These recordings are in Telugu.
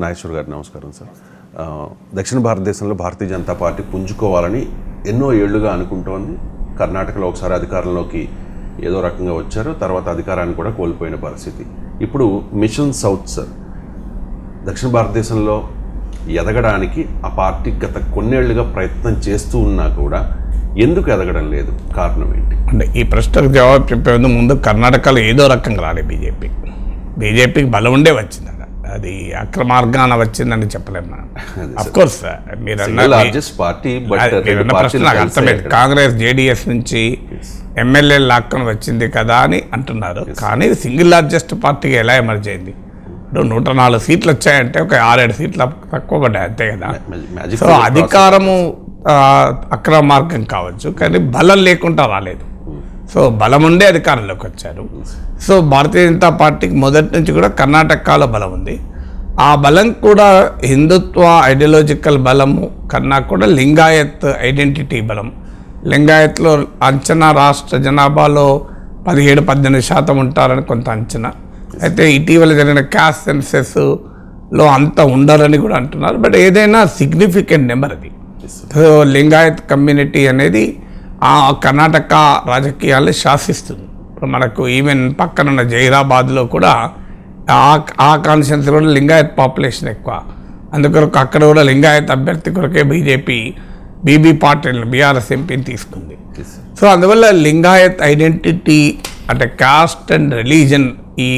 నాగేశ్వర్ గారు నమస్కారం సార్. దక్షిణ భారతదేశంలో భారతీయ జనతా పార్టీ పుంజుకోవాలని ఎన్నో ఏళ్లుగా అనుకుంటోంది. కర్ణాటకలో ఒకసారి అధికారంలోకి ఏదో రకంగా వచ్చారు, తర్వాత అధికారాన్ని కూడా కోల్పోయిన పరిస్థితి. ఇప్పుడు మిషన్ సౌత్ సార్, దక్షిణ భారతదేశంలో ఎదగడానికి ఆ పార్టీ గత కొన్నేళ్లుగా ప్రయత్నం చేస్తూ ఉన్నా కూడా ఎందుకు ఎదగడం లేదు? కారణం ఏంటి? అంటే ఈ ప్రశ్నకు జవాబు చెప్పే ముందు కర్ణాటకలో ఏదో రకంగా రాలేదు. బీజేపీకి బలం ఉండే వచ్చింది, అది అక్రమార్గాన వచ్చిందని చెప్పలేము మనం. అఫ్కోర్స్ మీరు ప్రశ్న నాకు అర్థమైంది. కాంగ్రెస్ జేడీఎస్ నుంచి ఎమ్మెల్యే లాక్కొని వచ్చింది కదా అని అంటున్నారు, కానీ సింగిల్ లార్జెస్ట్ పార్టీగా ఎలా ఎమర్జ్ అయింది? ఇప్పుడు 104 సీట్లు వచ్చాయంటే ఒక 6-7 సీట్లు తక్కువ పడ్డాయి అంతే కదా. సో అధికారము అక్రమార్గం కావచ్చు, కానీ బలం లేకుండా రాలేదు. సో బలం ఉండే అధికారంలోకి వచ్చారు. సో భారతీయ జనతా పార్టీకి మొదటి నుంచి కూడా కర్ణాటకలో బలం ఉంది. ఆ బలం కూడా హిందుత్వ ఐడియాలజికల్ బలము కన్నా కూడా లింగాయత్ ఐడెంటిటీ బలం. లింగాయత్లో అంచనా రాష్ట్ర జనాభాలో 17-18% ఉంటారని కొంత అంచనా. అయితే ఇటీవల జరిగిన క్యాస్ట్ సెన్సెస్లో అంత ఉండరని కూడా అంటున్నారు. బట్ ఏదైనా సిగ్నిఫికెంట్ నెంబర్ అది. సో లింగాయత్ కమ్యూనిటీ అనేది ఆ కర్ణాటక రాజకీయాల్ని శాసిస్తుంది. ఇప్పుడు మనకు ఈవెన్ పక్కనున్న జైరాబాద్లో కూడా ఆ కాన్స్టిట్యున్సీ కూడా లింగాయత్ పాపులేషన్ ఎక్కువ. అందుకొరకు అక్కడ కూడా లింగాయత్ అభ్యర్థి కొరకే బీబీ పాటిల్ని బీఆర్ఎస్ ఎంపీని తీసుకుంది. సో అందువల్ల లింగాయత్ ఐడెంటిటీ అంటే కాస్ట్ అండ్ రిలీజన్ ఈ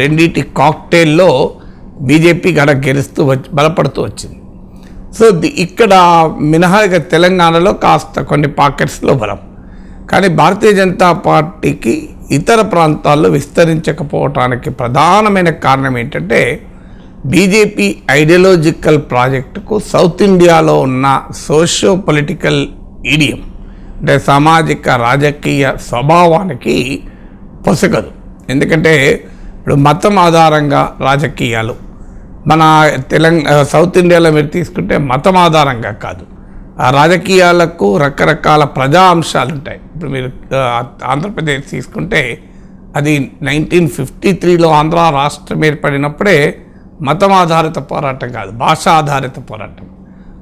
రెండింటి కాక్టైల్లో బీజేపీ గడ గెలుస్తూ బలపడుతూ వచ్చింది. సో ఇక్కడ మినహాయిగా తెలంగాణలో కాస్త కొన్ని పాకెట్స్లో బలం, కానీ భారతీయ జనతా పార్టీకి ఇతర ప్రాంతాల్లో విస్తరించకపోవటానికి ప్రధానమైన కారణం ఏంటంటే బీజేపీ ఐడియాలజికల్ ప్రాజెక్టుకు సౌత్ ఇండియాలో ఉన్న సోషియో పొలిటికల్ ఈడియం అంటే సామాజిక రాజకీయ స్వభావానికి పొసగదు. ఎందుకంటే ఇప్పుడు మతం ఆధారంగా రాజకీయాలు మన సౌత్ ఇండియాలో మీరు తీసుకుంటే మతం ఆధారంగా కాదు, ఆ రాజకీయాలకు రకరకాల ప్రజా అంశాలు ఉంటాయి. ఇప్పుడు మీరు ఆంధ్రప్రదేశ్ తీసుకుంటే అది 1953లో ఆంధ్ర రాష్ట్రం ఏర్పడినప్పుడే మతం ఆధారిత పోరాటం కాదు, భాష ఆధారిత పోరాటం.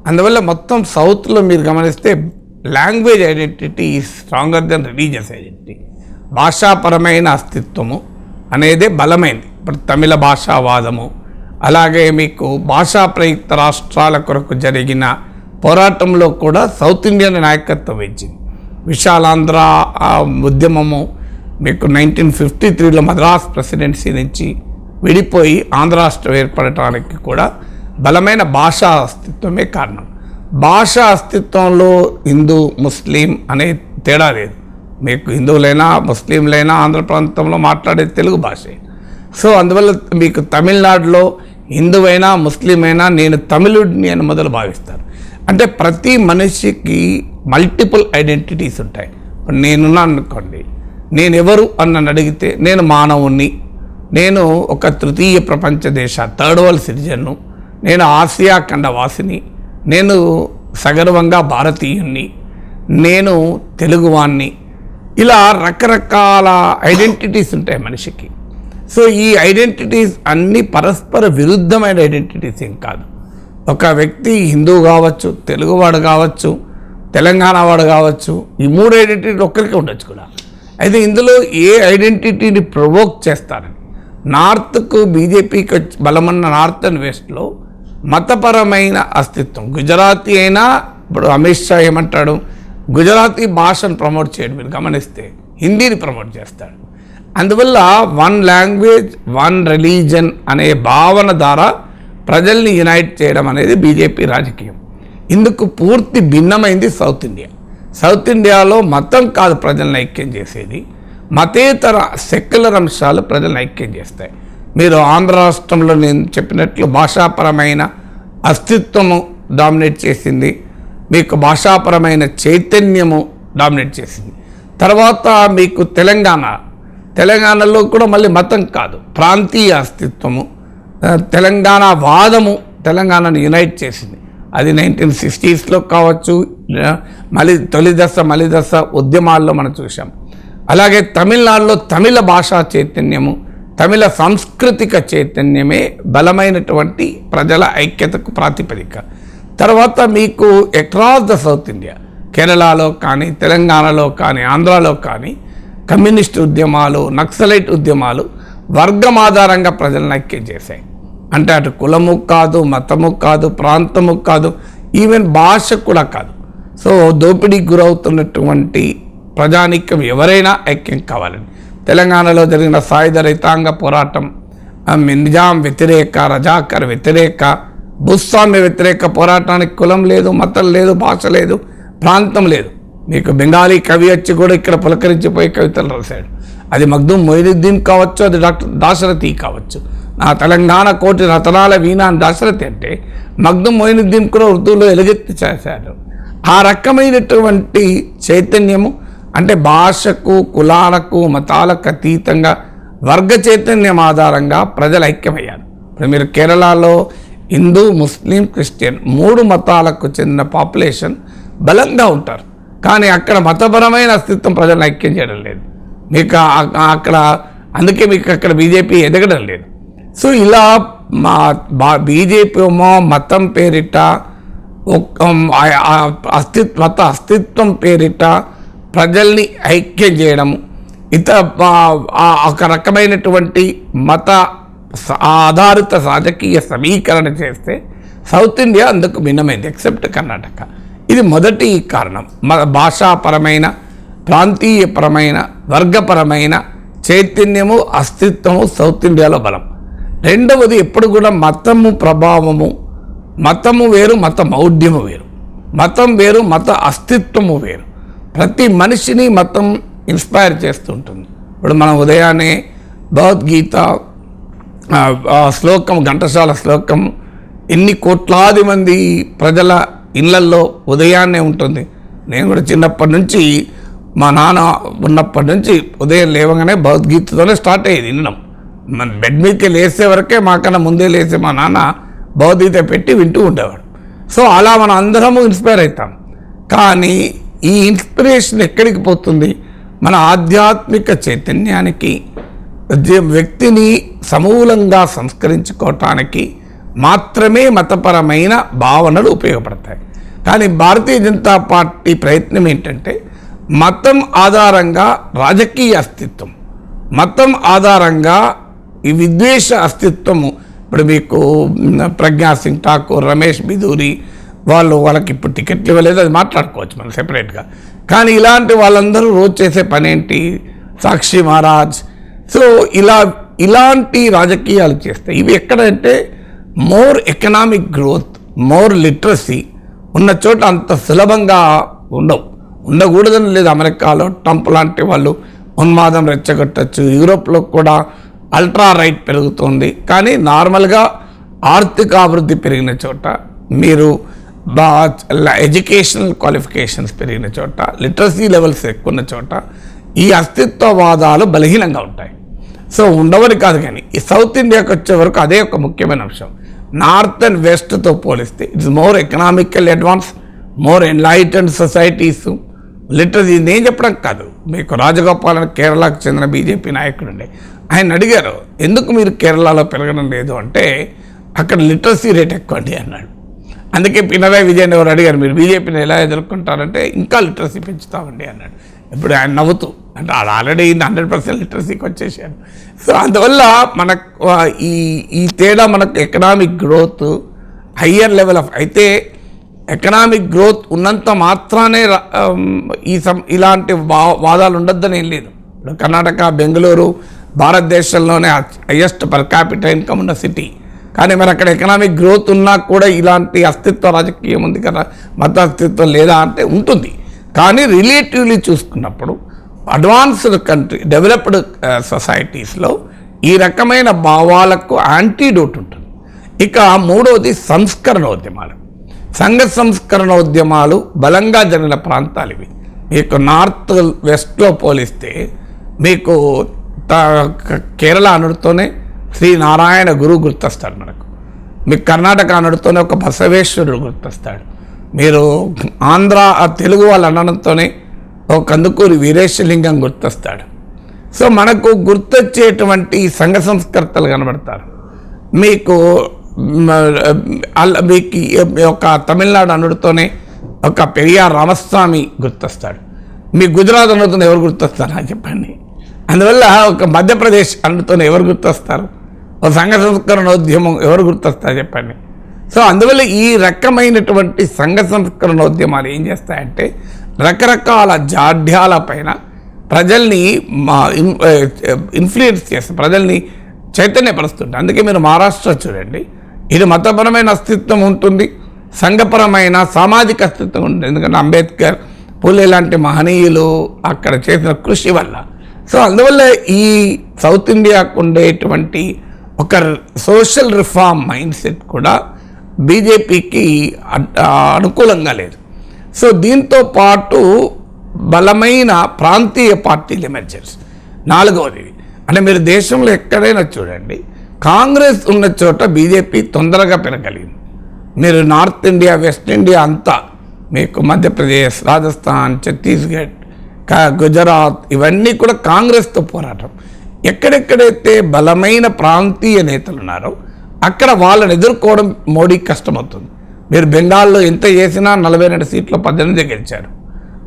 అందువల్ల మొత్తం సౌత్లో మీరు గమనిస్తే language identity is stronger than religious identity. భాషాపరమైన అస్తిత్వము అనేదే బలమైంది. ఇప్పుడు తమిళ భాషావాదము, అలాగే మీకు భాషా ప్రయుక్త రాష్ట్రాల కొరకు జరిగిన పోరాటంలో కూడా సౌత్ ఇండియన్ నాయకత్వం వహించింది. విశాలాంధ్ర ఉద్యమము మీకు 1953లో మద్రాస్ ప్రెసిడెన్సీ నుంచి విడిపోయి ఆంధ్ర రాష్ట్రం ఏర్పడటానికి కూడా బలమైన భాషా అస్తిత్వమే కారణం. భాషా అస్తిత్వంలో హిందూ ముస్లిం అనే తేడా లేదు. మీకు హిందువులైనా ముస్లింలైనా ఆంధ్ర ప్రాంతంలో మాట్లాడే తెలుగు భాషే. సో అందువల్ల మీకు తమిళనాడులో హిందువైనా ముస్లిం అయినా నేను తమిళుడిని అని మొదలు భావిస్తారు. అంటే ప్రతి మనిషికి మల్టిపుల్ ఐడెంటిటీస్ ఉంటాయి. నేనున్నాను అనుకోండి, నేను ఎవరు అని అడిగితే నేను మానవుణ్ణి, నేను ఒక తృతీయ ప్రపంచ దేశ థర్డ్ వరల్డ్ సిటిజన్ను, నేను ఆసియా ఖండ వాసిని, నేను సగర్వంగా భారతీయుణ్ణి, నేను తెలుగువాణ్ణి, ఇలా రకరకాల ఐడెంటిటీస్ ఉంటాయి మనిషికి. సో ఈ ఐడెంటిటీస్ అన్నీ పరస్పర విరుద్ధమైన ఐడెంటిటీస్ ఏం కాదు. ఒక వ్యక్తి హిందూ కావచ్చు, తెలుగువాడు కావచ్చు, తెలంగాణ వాడు కావచ్చు, ఈ 3 ఐడెంటిటీలు ఒక్కరికి ఉండొచ్చు కూడా. అయితే ఇందులో ఏ ఐడెంటిటీని ప్రొవోక్ చేస్తారని నార్త్కు బీజేపీకి బలమన్న నార్త్ అండ్ వెస్ట్లో మతపరమైన అస్తిత్వం. గుజరాతీ అయినా ఇప్పుడు అమిత్ షా ఏమంటాడు, గుజరాతీ భాషను ప్రమోట్ చేయడం మీరు గమనిస్తే హిందీని ప్రమోట్ చేస్తాడు. అందువల్ల 1 లాంగ్వేజ్ 1 రిలీజన్ అనే భావన ద్వారా ప్రజల్ని యునైట్ చేయడం అనేది బీజేపీ రాజకీయం. ఇందుకు పూర్తి భిన్నమైంది సౌత్ ఇండియా. సౌత్ ఇండియాలో మతం కాదు ప్రజలను ఐక్యం చేసేది, మతేతర సెక్యులర్ అంశాలు ప్రజలను ఐక్యం చేస్తాయి. మీరు ఆంధ్ర రాష్ట్రంలో నేను చెప్పినట్లు భాషాపరమైన అస్తిత్వము డామినేట్ చేసింది, మీకు భాషాపరమైన చైతన్యము డామినేట్ చేసింది. తర్వాత మీకు తెలంగాణలో కూడా మళ్ళీ మతం కాదు, ప్రాంతీయ అస్తిత్వము, తెలంగాణ వాదము తెలంగాణను యునైట్ చేసింది. అది 1960sలో కావచ్చు, మలి దశ ఉద్యమాల్లో మనం చూసాం. అలాగే తమిళనాడులో తమిళ భాషా చైతన్యము తమిళ సాంస్కృతిక చైతన్యమే బలమైనటువంటి ప్రజల ఐక్యతకు ప్రాతిపదిక. తర్వాత మీకు అక్రాస్ ద సౌత్ ఇండియా, కేరళలో కానీ, తెలంగాణలో కానీ, ఆంధ్రాలో కానీ కమ్యూనిస్ట్ ఉద్యమాలు, నక్సలైట్ ఉద్యమాలు వర్గం ఆధారంగా ప్రజలను ఐక్యం చేశాయి. అంటే అటు కులము కాదు, మతము కాదు, ప్రాంతము కాదు, ఈవెన్ భాష కూడా కాదు. సో దోపిడీకి గురవుతున్నటువంటి ప్రజానీక్యం ఎవరైనా ఐక్యం కావాలని తెలంగాణలో జరిగిన సాయుధ రైతాంగ పోరాటం, నిజాం వ్యతిరేక, రజాకర్ వ్యతిరేక, భూస్వామ్య వ్యతిరేక పోరాటానికి కులం లేదు, మతం లేదు, భాష లేదు, ప్రాంతం లేదు. మీకు బెంగాలీ కవి వచ్చి కూడా ఇక్కడ పులకరించిపోయి కవితలు రాశాడు. అది మగ్దుమ్ మొయినుద్దీన్ కావచ్చు, అది డాక్టర్ దాశరథి కావచ్చు. నా తెలంగాణ కోటి రతనాల వీణ అని దాశరథి అంటే మగ్దుమ్ మొయినుద్దీన్ కూడా ఉర్దూలో ఎలుగెత్తి చేశాడు. ఆ రకమైనటువంటి చైతన్యము అంటే భాషకు, కులాలకు, మతాలకు అతీతంగా వర్గ చైతన్యం ఆధారంగా ప్రజలు ఐక్యమయ్యారు. ఇప్పుడు మీరు కేరళలో హిందూ, ముస్లిం, క్రిస్టియన్ 3 మతాలకు చెందిన పాపులేషన్ బలంగా ఉంటారు. కానీ అక్కడ మతపరమైన అస్తిత్వం ప్రజలను ఐక్యం చేయడం లేదు. మీకు అక్కడ అందుకే మీకు అక్కడ బీజేపీ ఎదగడం లేదు. సో ఇలా బీజేపీ ఏమో మతం పేరిట, మత అస్తిత్వం పేరిట ప్రజల్ని ఐక్యం చేయడము, ఒక రకమైనటువంటి మత ఆధారిత రాజకీయ సమీకరణ చేస్తే సౌత్ ఇండియా అందుకు భిన్నమైంది, ఎక్సెప్ట్ కర్ణాటక. ఇది మొదటి కారణం. భాషాపరమైన, ప్రాంతీయపరమైన, వర్గపరమైన చైతన్యము, అస్తిత్వము సౌత్ ఇండియాలో బలం. రెండవది ఎప్పుడు కూడా మతము ప్రభావము, మతము వేరు, మత మౌఢ్యము వేరు, మతం వేరు, మత అస్తిత్వము వేరు. ప్రతి మనిషిని మతం ఇన్స్పైర్ చేస్తుంటుంది. ఇప్పుడు మనం ఉదయాన్నే భగవద్గీత శ్లోకం, ఘంటసాల శ్లోకం ఎన్ని కోట్లాది మంది ప్రజల ఇళ్లల్లో ఉదయాన్నే ఉంటుంది. నేను కూడా చిన్నప్పటి నుంచి, మా నాన్న ఉన్నప్పటి నుంచి ఉదయం లేవగానే భగవద్గీతతోనే స్టార్ట్ అయ్యేది వినడం. మన బెడ్ మీదకి లేసే వరకే మాకన్నా ముందే లేసి మా నాన్న భగవద్గీత పెట్టి వింటూ ఉండేవాడు. సో అలా మనం అందరము ఇన్స్పైర్ అవుతాం. కానీ ఈ ఇన్స్పిరేషన్ ఎక్కడికి పోతుంది? మన ఆధ్యాత్మిక చైతన్యానికి, వ్యక్తిని సమూలంగా సంస్కరించుకోవటానికి మాత్రమే మతపరమైన భావనలు ఉపయోగపడతాయి. కానీ భారతీయ జనతా పార్టీ ప్రయత్నం ఏంటంటే మతం ఆధారంగా రాజకీయ అస్తిత్వం, మతం ఆధారంగా ఈ విద్వేష అస్తిత్వము. ఇప్పుడు మీకు ప్రజ్ఞా సింగ్ ఠాకూర్, రమేష్ బిధూరి వాళ్ళకి ఇప్పుడు టికెట్లు ఇవ్వలేదు, అది మాట్లాడుకోవచ్చు మనం సెపరేట్గా. కానీ ఇలాంటి వాళ్ళందరూ రోజు చేసే పని ఏంటి? సాక్షి మహారాజ్. సో ఇలాంటి రాజకీయాలు చేస్తే ఇవి ఎక్కడంటే more economic growth, more literacy ఉన్న చోట అంత సులభంగా ఉండకూడదని లేదు. అమెరికాలో ట్రంప్ లాంటి వాళ్ళు ఉన్మాదం రెచ్చగొట్టచ్చు, యూరోప్లో కూడా అల్ట్రా రైట్ పెరుగుతుంది. కానీ నార్మల్గా ఆర్థిక అభివృద్ధి పెరిగిన చోట, మీరు ఎడ్యుకేషనల్ క్వాలిఫికేషన్స్ పెరిగిన చోట, లిటరసీ లెవెల్స్ ఎక్కువ ఉన్న చోట ఈ అస్తిత్వవాదాలు బలహీనంగా ఉంటాయి. సో ఉండవని కాదు, కానీ ఈ సౌత్ ఇండియాకి వచ్చే వరకు అదే ఒక ముఖ్యమైన అంశం. నార్త్ అండ్ వెస్ట్తో పోలిస్తే it's more economical advance, more enlightened societies. Literacy నేను చెప్పడం కాదు, మీకు రాజగోపాల్ అని కేరళకు చెందిన బీజేపీ నాయకుడు ఉండే, ఆయన అడిగారు ఎందుకు మీరు కేరళలో పెరగడం లేదు అంటే అక్కడ లిటరసీ రేట్ ఎక్కువ అండి అన్నాడు. అందుకే పినరాయి విజయన్ ఎవరు అడిగారు మీరు బీజేపీని ఎలా ఎదుర్కొంటారంటే ఇంకా లిటరసీ పెంచుతామండి అన్నాడు. ఇప్పుడు ఆయన నవ్వుతూ, అంటే ఆల్రెడీ 100% లిటరసీకి వచ్చేసాడు. సో అందువల్ల మనకు ఈ తేడా, మనకు economic growth higher level of అయితే ఎకనామిక్ గ్రోత్ ఉన్నంత మాత్రానే ఇలాంటి వాదాలు ఉండొద్దని ఏం లేదు. ఇప్పుడు కర్ణాటక, బెంగళూరు భారతదేశంలోనే హయ్యెస్ట్ పర్ క్యాపిటల్ ఇన్కమ్ ఉన్న సిటీ. కానీ మరి అక్కడ ఎకనామిక్ గ్రోత్ ఉన్నా కూడా ఇలాంటి అస్తిత్వ రాజకీయం ఉంది కదా, మత అస్తిత్వం లేదా అంటే ఉంటుంది. కానీ రిలేటివ్లీ చూసుకున్నప్పుడు అడ్వాన్స్డ్ కంట్రీ, డెవలప్డ్ సొసైటీస్లో ఈ రకమైన భావాలకు యాంటీడోట్ ఉంటుంది. ఇక మూడవది సంస్కరణోద్యమాలు. సంఘ సంస్కరణోద్యమాలు బలంగా జరిగిన ప్రాంతాలు ఇవి. మీకు నార్త్ వెస్ట్లో పోలిస్తే మీకు కేరళ అనుడితోనే శ్రీ నారాయణ గురువు గుర్తొస్తాడు మనకు. మీకు కర్ణాటక అనుడితోనే ఒక బసవేశ్వరుడు గుర్తొస్తాడు. మీరు ఆంధ్ర తెలుగు వాళ్ళు అనడంతోనే ఒక కందుకూరి వీరేశలింగం గుర్తొస్తాడు. సో మనకు గుర్తొచ్చేటువంటి సంఘ సంస్కర్తలు కనబడతారు. మీకు మీకు ఒక తమిళనాడు అనుడితోనే ఒక పెరియార్ రామస్వామి గుర్తొస్తాడు. మీ గుజరాత్ అనుడితోనే ఎవరు గుర్తొస్తారు నాకు చెప్పండి. అందువల్ల ఒక మధ్యప్రదేశ్ అనుడితోనే ఎవరు గుర్తొస్తారు, ఒక సంఘ సంస్కరణోద్యమం ఎవరు గుర్తొస్తారు చెప్పండి. సో అందువల్ల ఈ రకమైనటువంటి సంఘ సంస్కరణోద్యమాలు ఏం చేస్తాయంటే రకరకాల జాడ్యాల పైన ప్రజల్ని ఇన్ఫ్లుయెన్స్ చేస్తాయి, ప్రజల్ని చైతన్యపరుస్తుంటాయి. అందుకే మీరు మహారాష్ట్ర చూడండి, ఇది మతపరమైన అస్తిత్వం ఉంటుంది, సంఘపరమైన సామాజిక అస్తిత్వం ఉంటుంది. ఎందుకంటే అంబేద్కర్, పూలే లాంటి మహనీయులు అక్కడ చేసిన కృషి వల్ల. సో అందువల్ల ఈ సౌత్ ఇండియాకు ఉండేటువంటి ఒక సోషల్ రిఫార్మ్ మైండ్ సెట్ కూడా బీజేపీకి అనుకూలంగా లేదు. సో దీంతో పాటు బలమైన ప్రాంతీయ పార్టీలు ఎమర్జెన్స్. నాలుగవది అంటే మీరు దేశంలో ఎక్కడైనా చూడండి, కాంగ్రెస్ ఉన్న చోట బీజేపీ తొందరగా పెరగలిగింది. మీరు నార్త్ ఇండియా, వెస్ట్ ఇండియా అంతా మీకు మధ్యప్రదేశ్, రాజస్థాన్, ఛత్తీస్గఢ్, గుజరాత్ ఇవన్నీ కూడా కాంగ్రెస్తో పోరాటం. ఎక్కడెక్కడైతే బలమైన ప్రాంతీయ నేతలు ఉన్నారో అక్కడ వాళ్ళని ఎదుర్కోవడం మోడీకి కష్టమవుతుంది. మీరు బెంగాల్లో ఎంత చేసినా 42 సీట్లు 18 గెలిచారు.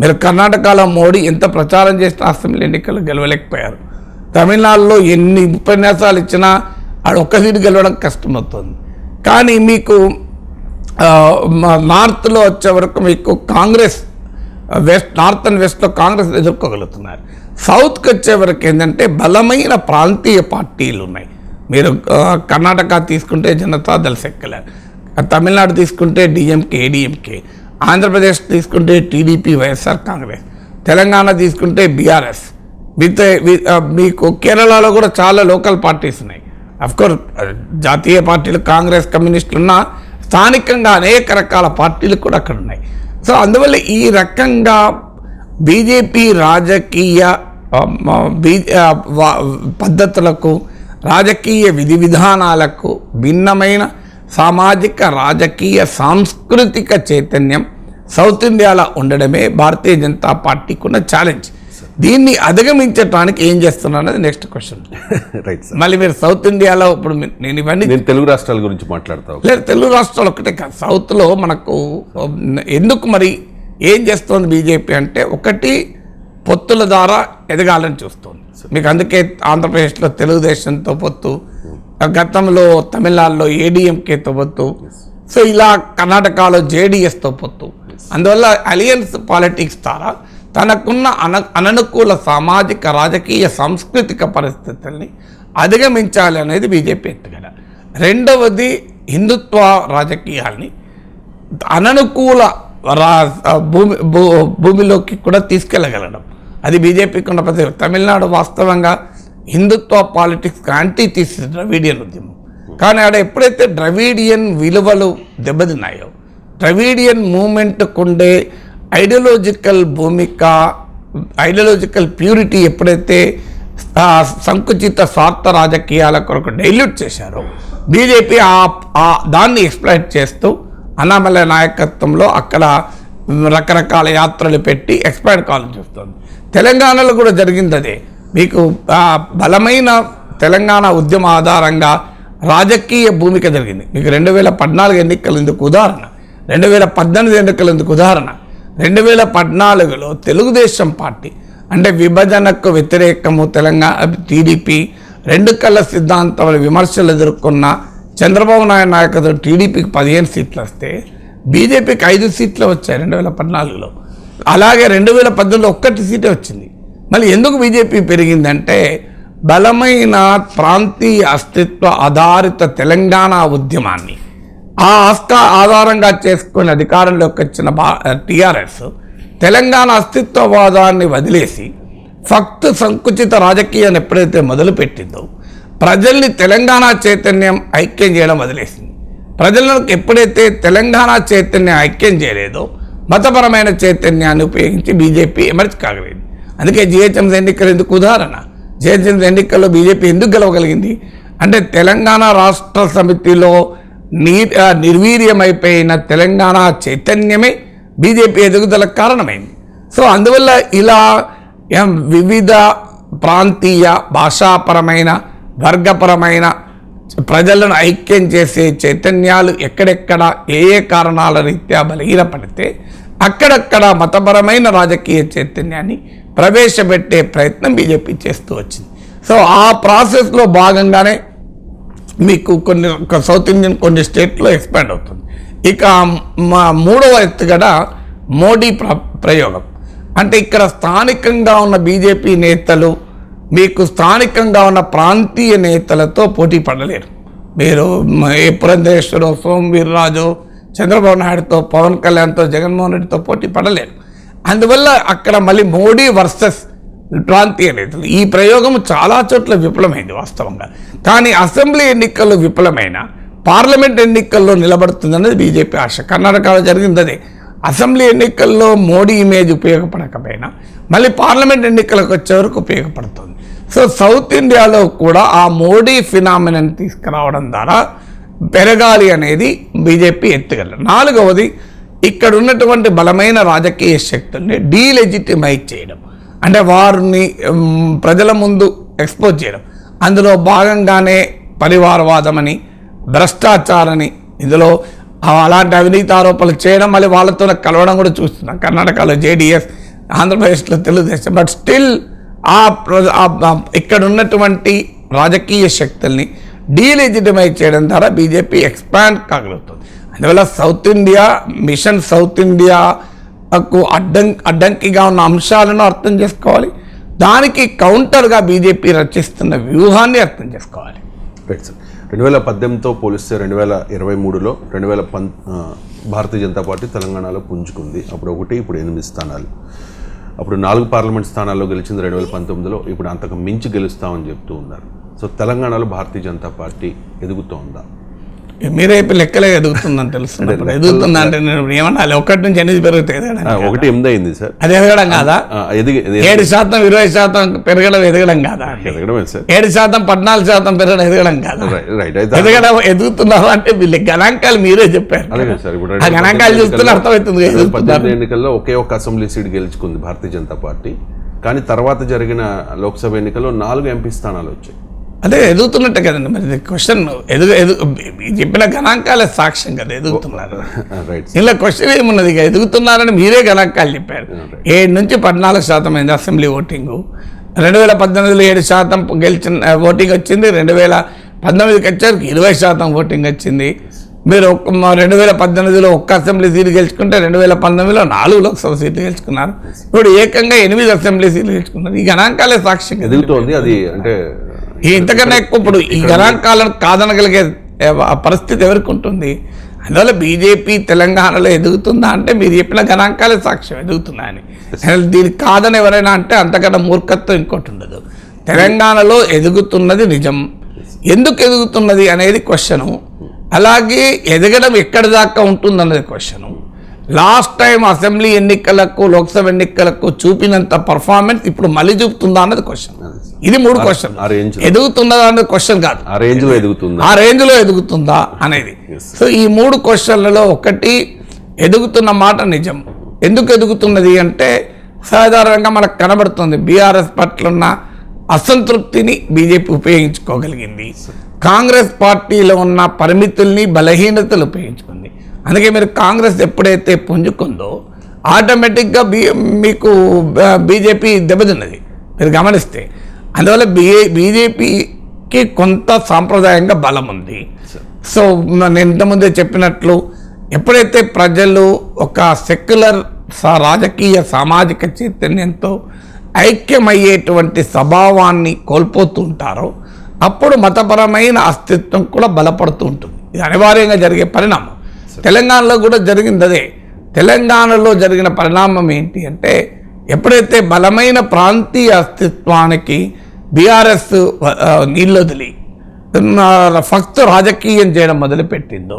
మీరు కర్ణాటకలో మోడీ ఎంత ప్రచారం చేసినా అసెంబ్లీ ఎన్నికలు గెలవలేకపోయారు. తమిళనాడులో ఎన్ని ఉపన్యాసాలు ఇచ్చినా ఆడ ఒక్క సీటు గెలవడం కష్టమవుతుంది. కానీ మీకు నార్త్లో వచ్చే వరకు మీకు కాంగ్రెస్ నార్త్ అండ్ వెస్ట్లో కాంగ్రెస్ ఎదుర్కోగలుగుతున్నారు. సౌత్కి వచ్చే వరకు ఏంటంటే బలమైన ప్రాంతీయ పార్టీలు ఉన్నాయి. మీరు కర్ణాటక తీసుకుంటే జనతాదళ్ సెక్యులర్, తమిళనాడు తీసుకుంటే డిఎంకే, ఏడీఎంకే, ఆంధ్రప్రదేశ్ తీసుకుంటే టీడీపీ, వైఎస్ఆర్ కాంగ్రెస్, తెలంగాణ తీసుకుంటే బీఆర్ఎస్, మీకు కేరళలో కూడా చాలా లోకల్ పార్టీస్ ఉన్నాయి. అఫ్కోర్స్ జాతీయ పార్టీలు కాంగ్రెస్, కమ్యూనిస్టులు ఉన్న స్థానికంగా అనేక రకాల పార్టీలు కూడా అక్కడ ఉన్నాయి. సో అందువల్ల ఈ రకంగా బీజేపీ రాజకీయ పద్ధతులకు, రాజకీయ విధి విధానాలకు భిన్నమైన సామాజిక, రాజకీయ, సాంస్కృతిక చైతన్యం సౌత్ ఇండియాలో ఉండడమే భారతీయ జనతా పార్టీకి ఉన్న ఛాలెంజ్. దీన్ని అధిగమించడానికి ఏం చేస్తున్నారు అనేది నెక్స్ట్ క్వశ్చన్. Right sir. మళ్ళీ మీరు సౌత్ ఇండియాలో ఇప్పుడు నేను తెలుగు రాష్ట్రాల గురించి మాట్లాడతాను. లేదు, తెలుగు రాష్ట్రాలు ఒకటే కాదు, సౌత్లో మనకు ఎందుకు మరి ఏం చేస్తోంది బీజేపీ అంటే, ఒకటి పొత్తుల ద్వారా ఎదగాలని చూస్తుంది. మీకు అందుకే ఆంధ్రప్రదేశ్లో తెలుగుదేశంతో పొత్తు, గతంలో తమిళనాడులో ఏడీఎంకేతో పొత్తు, సో ఇలా కర్ణాటకలో జేడీఎస్తో పొత్తు. అందువల్ల అలియన్స్ పాలిటిక్స్ ద్వారా తనకున్న అననుకూల సామాజిక, రాజకీయ, సాంస్కృతిక పరిస్థితుల్ని అధిగమించాలి అనేది బీజేపీ ఎత్తుగడ. రెండవది హిందుత్వ రాజకీయాల్ని అననుకూల భూమిలోకి కూడా తీసుకెళ్ళగలడం, అది బీజేపీకి ఉన్న ప్రతి. తమిళనాడు వాస్తవంగా హిందుత్వ పాలిటిక్స్కి యాంటీ తీసి ద్రవిడియన్ ఉద్యమం. కానీ ఆడ ఎప్పుడైతే ద్రవిడియన్ విలువలు దెబ్బతిన్నాయో, ద్రవిడియన్ మూమెంట్కు ఉండే ఐడియాలజికల్ భూమిక, ఐడియాలజికల్ ప్యూరిటీ ఎప్పుడైతే సంకుచిత స్వార్థ రాజకీయాల కొరకు డైల్యూట్ చేశారో, బీజేపీ దాన్ని ఎక్స్ప్లాయిట్ చేస్తూ అన్నామలై నాయకత్వంలో అక్కడ రకరకాల యాత్రలు పెట్టి ఎక్స్ప్లాయిట్ కావాలని చూస్తుంది. తెలంగాణలో కూడా జరిగింది అదే. మీకు బలమైన తెలంగాణ ఉద్యమ ఆధారంగా రాజకీయ భూమిక జరిగింది. మీకు 2014 ఎన్నికలు ఎందుకు ఉదాహరణ, 2018 ఎన్నికలు ఎందుకు ఉదాహరణ. 2014లో తెలుగుదేశం పార్టీ అంటే విభజనకు వ్యతిరేకము తెలంగాణ టీడీపీ, రెండు కళ్ళ సిద్ధాంతం విమర్శలు ఎదుర్కొన్న చంద్రబాబు నాయుడు నాయకత్వం టీడీపీకి 15 సీట్లు వస్తే బీజేపీకి 5 సీట్లు వచ్చాయి 2014లో. అలాగే 2018లో 1 సీటే వచ్చింది. మళ్ళీ ఎందుకు బీజేపీ పెరిగిందంటే బలమైన ప్రాంతీయ అస్తిత్వ ఆధారిత తెలంగాణ ఉద్యమాన్ని ఆధారంగా చేసుకుని అధికారంలోకి వచ్చిన టీఆర్ఎస్ తెలంగాణ అస్తిత్వవాదాన్ని వదిలేసి ఫక్త్ సంకుచిత రాజకీయాన్ని ఎప్పుడైతే మొదలుపెట్టిందో ప్రజల్ని తెలంగాణ చైతన్యం ఐక్యం చేయడం వదిలేసింది. ప్రజలకు ఎప్పుడైతే తెలంగాణ చైతన్యం ఐక్యం చేయలేదో మతపరమైన చైతన్యాన్ని ఉపయోగించి బీజేపీ ఎమర్జ్ కాగలిగింది. అందుకే జిహెచ్ఎంసీ ఎన్నికలు ఎందుకు ఉదాహరణ. జిహెచ్ఎంసీ ఎన్నికల్లో బీజేపీ ఎందుకు గెలవగలిగింది అంటే తెలంగాణ రాష్ట్ర సమితిలో నిర్వీర్యమైపోయిన తెలంగాణ చైతన్యమే బీజేపీ ఎదుగుదలకు కారణమైంది. సో అందువల్ల ఇలా వివిధ ప్రాంతీయ భాషాపరమైన వర్గపరమైన ప్రజలను ఐక్యం చేసే చైతన్యాలు ఎక్కడెక్కడ ఏ కారణాల రీత్యా బలహీనపడితే అక్కడక్కడ మతపరమైన రాజకీయ చైతన్యాన్ని ప్రవేశపెట్టే ప్రయత్నం బీజేపీ చేస్తూ వచ్చింది. సో ఆ ప్రాసెస్లో భాగంగానే మీకు సౌత్ ఇండియన్ కొన్ని స్టేట్లో ఎక్స్పాండ్ అవుతుంది. ఇక మూడవ ఎత్తుగడ మోడీ ప్రయోగం. అంటే ఇక్కడ స్థానికంగా ఉన్న బీజేపీ నేతలు మీకు స్థానికంగా ఉన్న ప్రాంతీయ నేతలతో పోటీ పడలేరు. మీరు ఏ పురంధేశ్వరరావు, సోము వీర్రాజు, చంద్రబాబు నాయుడుతో, పవన్ కళ్యాణ్తో, జగన్మోహన్ రెడ్డితో పోటీ పడలేరు. అందువల్ల అక్కడ మళ్ళీ మోడీ వర్సెస్ ప్రాంతీయ నేతలు ఈ ప్రయోగం చాలా చోట్ల విఫలమైంది వాస్తవంగా. కానీ అసెంబ్లీ ఎన్నికల్లో విఫలమైన పార్లమెంట్ ఎన్నికల్లో నిలబడుతుందన్నది బీజేపీ ఆశ. కర్ణాటకలో జరిగింది అదే. అసెంబ్లీ ఎన్నికల్లో మోడీ ఇమేజ్ ఉపయోగపడకపోయినా మళ్ళీ పార్లమెంట్ ఎన్నికలకు వచ్చే వరకు ఉపయోగపడుతుంది. సో సౌత్ ఇండియాలో కూడా ఆ మోడీ ఫినామినన్ తీసుకురావడం ద్వారా పెరగాలి అనేది బీజేపీ ఎత్తుగల. నాలుగవది ఇక్కడ ఉన్నటువంటి బలమైన రాజకీయ శక్తుల్ని డీలెజిటిమైజ్ చేయడం, అంటే వారిని ప్రజల ముందు ఎక్స్పోజ్ చేయడం. అందులో భాగంగానే పరివారవాదమని, భ్రష్టాచారని, ఇందులో అలాంటి అవినీతి ఆరోపణలు చేయడం, మళ్ళీ వాళ్ళతో కలవడం కూడా చూస్తున్నాం. కర్ణాటకలో జేడీఎస్, ఆంధ్రప్రదేశ్లో తెలుగుదేశం. బట్ స్టిల్ ఇక్కడ ఉన్నటువంటి రాజకీయ శక్తుల్ని డీలెజిటిమైజ్ చేయడం ద్వారా బీజేపీ ఎక్స్పాండ్ కాగలుగుతుంది. అందువల్ల సౌత్ ఇండియా మిషన్ సౌత్ ఇండియాకు అడ్డంకిగా ఉన్న అంశాలను అర్థం చేసుకోవాలి. దానికి కౌంటర్గా బీజేపీ రచిస్తున్న వ్యూహాన్ని అర్థం చేసుకోవాలి. Right sir. 2018తో పోలిస్తే 2023లో భారతీయ జనతా పార్టీ తెలంగాణలో పుంజుకుంది. అప్పుడు 1, ఇప్పుడు 8 స్థానాలు. అప్పుడు 4 పార్లమెంట్ స్థానాల్లో గెలిచింది 2019లో. ఇప్పుడు అంతకు మించి గెలుస్తామని చెప్తూ ఉన్నారు. సో తెలంగాణలో భారతీయ జనతా పార్టీ ఎదుగుతోందా? మీరే లెక్కలే ఎదుగుతుందని తెలుస్తున్నప్పుడు ఎదుగుతుందా అంటే నేను ఏమన్నా 1 నుంచి 8 పెరుగుతాయి. 1-8 అయింది సార్. అది ఎదగడం కాదా? 7% 20% పెరగడం ఎదగడం కాదా? ఎదగడమే సార్. 7% 14% పెరగడం ఎదగడం కాదా? ఎదగడం ఎదుగుతున్నారు అంటే వీళ్ళ గణాంకాలు మీరే చెప్పారు. ఆ గణాంకాలు చూస్తున్న అర్థమవుతుంది. 2018 ఎన్నికల్లో ఒకే ఒక అసెంబ్లీ సీట్ గెలుచుకుంది భారతీయ జనతా పార్టీ. కానీ తర్వాత జరిగిన లోక్సభ ఎన్నికల్లో 4 ఎంపీ స్థానాలు వచ్చాయి. అదే ఎదుగుతున్నట్టే కదండి. మరి క్వశ్చన్ చెప్పిన గణాంకాలే సాక్ష్యం కదా ఎదుగుతున్నారు. ఇలా క్వశ్చన్ ఏమున్నది? ఇక ఎదుగుతున్నారని మీరే గణాంకాలు చెప్పారు. 7 నుంచి 14% అయింది అసెంబ్లీ ఓటింగు. 2018లో 7% గెలిచిన ఓటింగ్ వచ్చింది. 2019కి వచ్చేసరికి 20% ఓటింగ్ వచ్చింది. మీరు 2018లో 1 అసెంబ్లీ సీట్లు గెలుచుకుంటే 2019లో 4 లోక్సభ సీట్లు గెలుచుకున్నారు. ఇప్పుడు ఏకంగా 8 అసెంబ్లీ సీట్లు గెలుచుకున్నారు. ఈ గణాంకాలే సాక్ష్యం ఎదుగుతోంది. అది అంటే ఇంతకన్నా ఎక్కువ ఇప్పుడు ఈ గణాంకాలను కాదనగలిగే పరిస్థితి ఎవరికి ఉంటుంది? అందువల్ల బీజేపీ తెలంగాణలో ఎదుగుతుందా అంటే మీరు చెప్పిన గణాంకాలే సాక్ష్యం ఎదుగుతున్నాయని. దీనికి కాదని ఎవరైనా అంటే అంతకన్నా మూర్ఖత్వం ఇంకోటి ఉండదు. తెలంగాణలో ఎదుగుతున్నది నిజం. ఎందుకు ఎదుగుతున్నది అనేది క్వశ్చను. అలాగే ఎదగడం ఎక్కడి దాకా ఉంటుందన్నది క్వశ్చను. లాస్ట్ టైం అసెంబ్లీ ఎన్నికలకు, లోక్సభ ఎన్నికలకు చూపినంత పర్ఫార్మెన్స్ ఇప్పుడు మళ్ళీ చూపుతుందా అన్నది క్వశ్చన్. ఇది 3 క్వశ్చన్. ఎదుగుతుందా అన్నది క్వశ్చన్ కాదు, ఆ రేంజ్లో ఎదుగుతుందా అనేది. సో ఈ 3 క్వశ్చన్లలో ఒకటి ఎదుగుతున్న మాట నిజం. ఎందుకు ఎదుగుతున్నది అంటే సాధారణంగా మనకు కనబడుతుంది బీఆర్ఎస్ పట్ల ఉన్న అసంతృప్తిని బీజేపీ ఉపయోగించుకోగలిగింది. కాంగ్రెస్ పార్టీలో ఉన్న పరిమితుల్ని, బలహీనతలు ఉపయోగించుకుంది. అందుకే మీరు కాంగ్రెస్ ఎప్పుడైతే పుంజుకుందో ఆటోమేటిక్గా మీకు బీజేపీ దెబ్బతిన్నది మీరు గమనిస్తే. అందువల్ల బీజేపీకి కొంత సాంప్రదాయంగా బలం ఉంది. సో నేను ఇంతకుముందే చెప్పినట్లు ఎప్పుడైతే ప్రజలు ఒక సెక్యులర్ రాజకీయ సామాజిక చైతన్యంతో ఐక్యమయ్యేటువంటి స్వభావాన్ని కోల్పోతూ ఉంటారో అప్పుడు మతపరమైన అస్తిత్వం కూడా బలపడుతూ ఉంటుంది. ఇది అనివార్యంగా జరిగే పరిణామం. తెలంగాణలో కూడా జరిగింది అదే. తెలంగాణలో జరిగిన పరిణామం ఏంటి అంటే ఎప్పుడైతే బలమైన ప్రాంతీయ అస్తిత్వానికి బీఆర్ఎస్ నీళ్ళొదిలి ఫస్ట్ రాజకీయం చేయడం మొదలుపెట్టిందో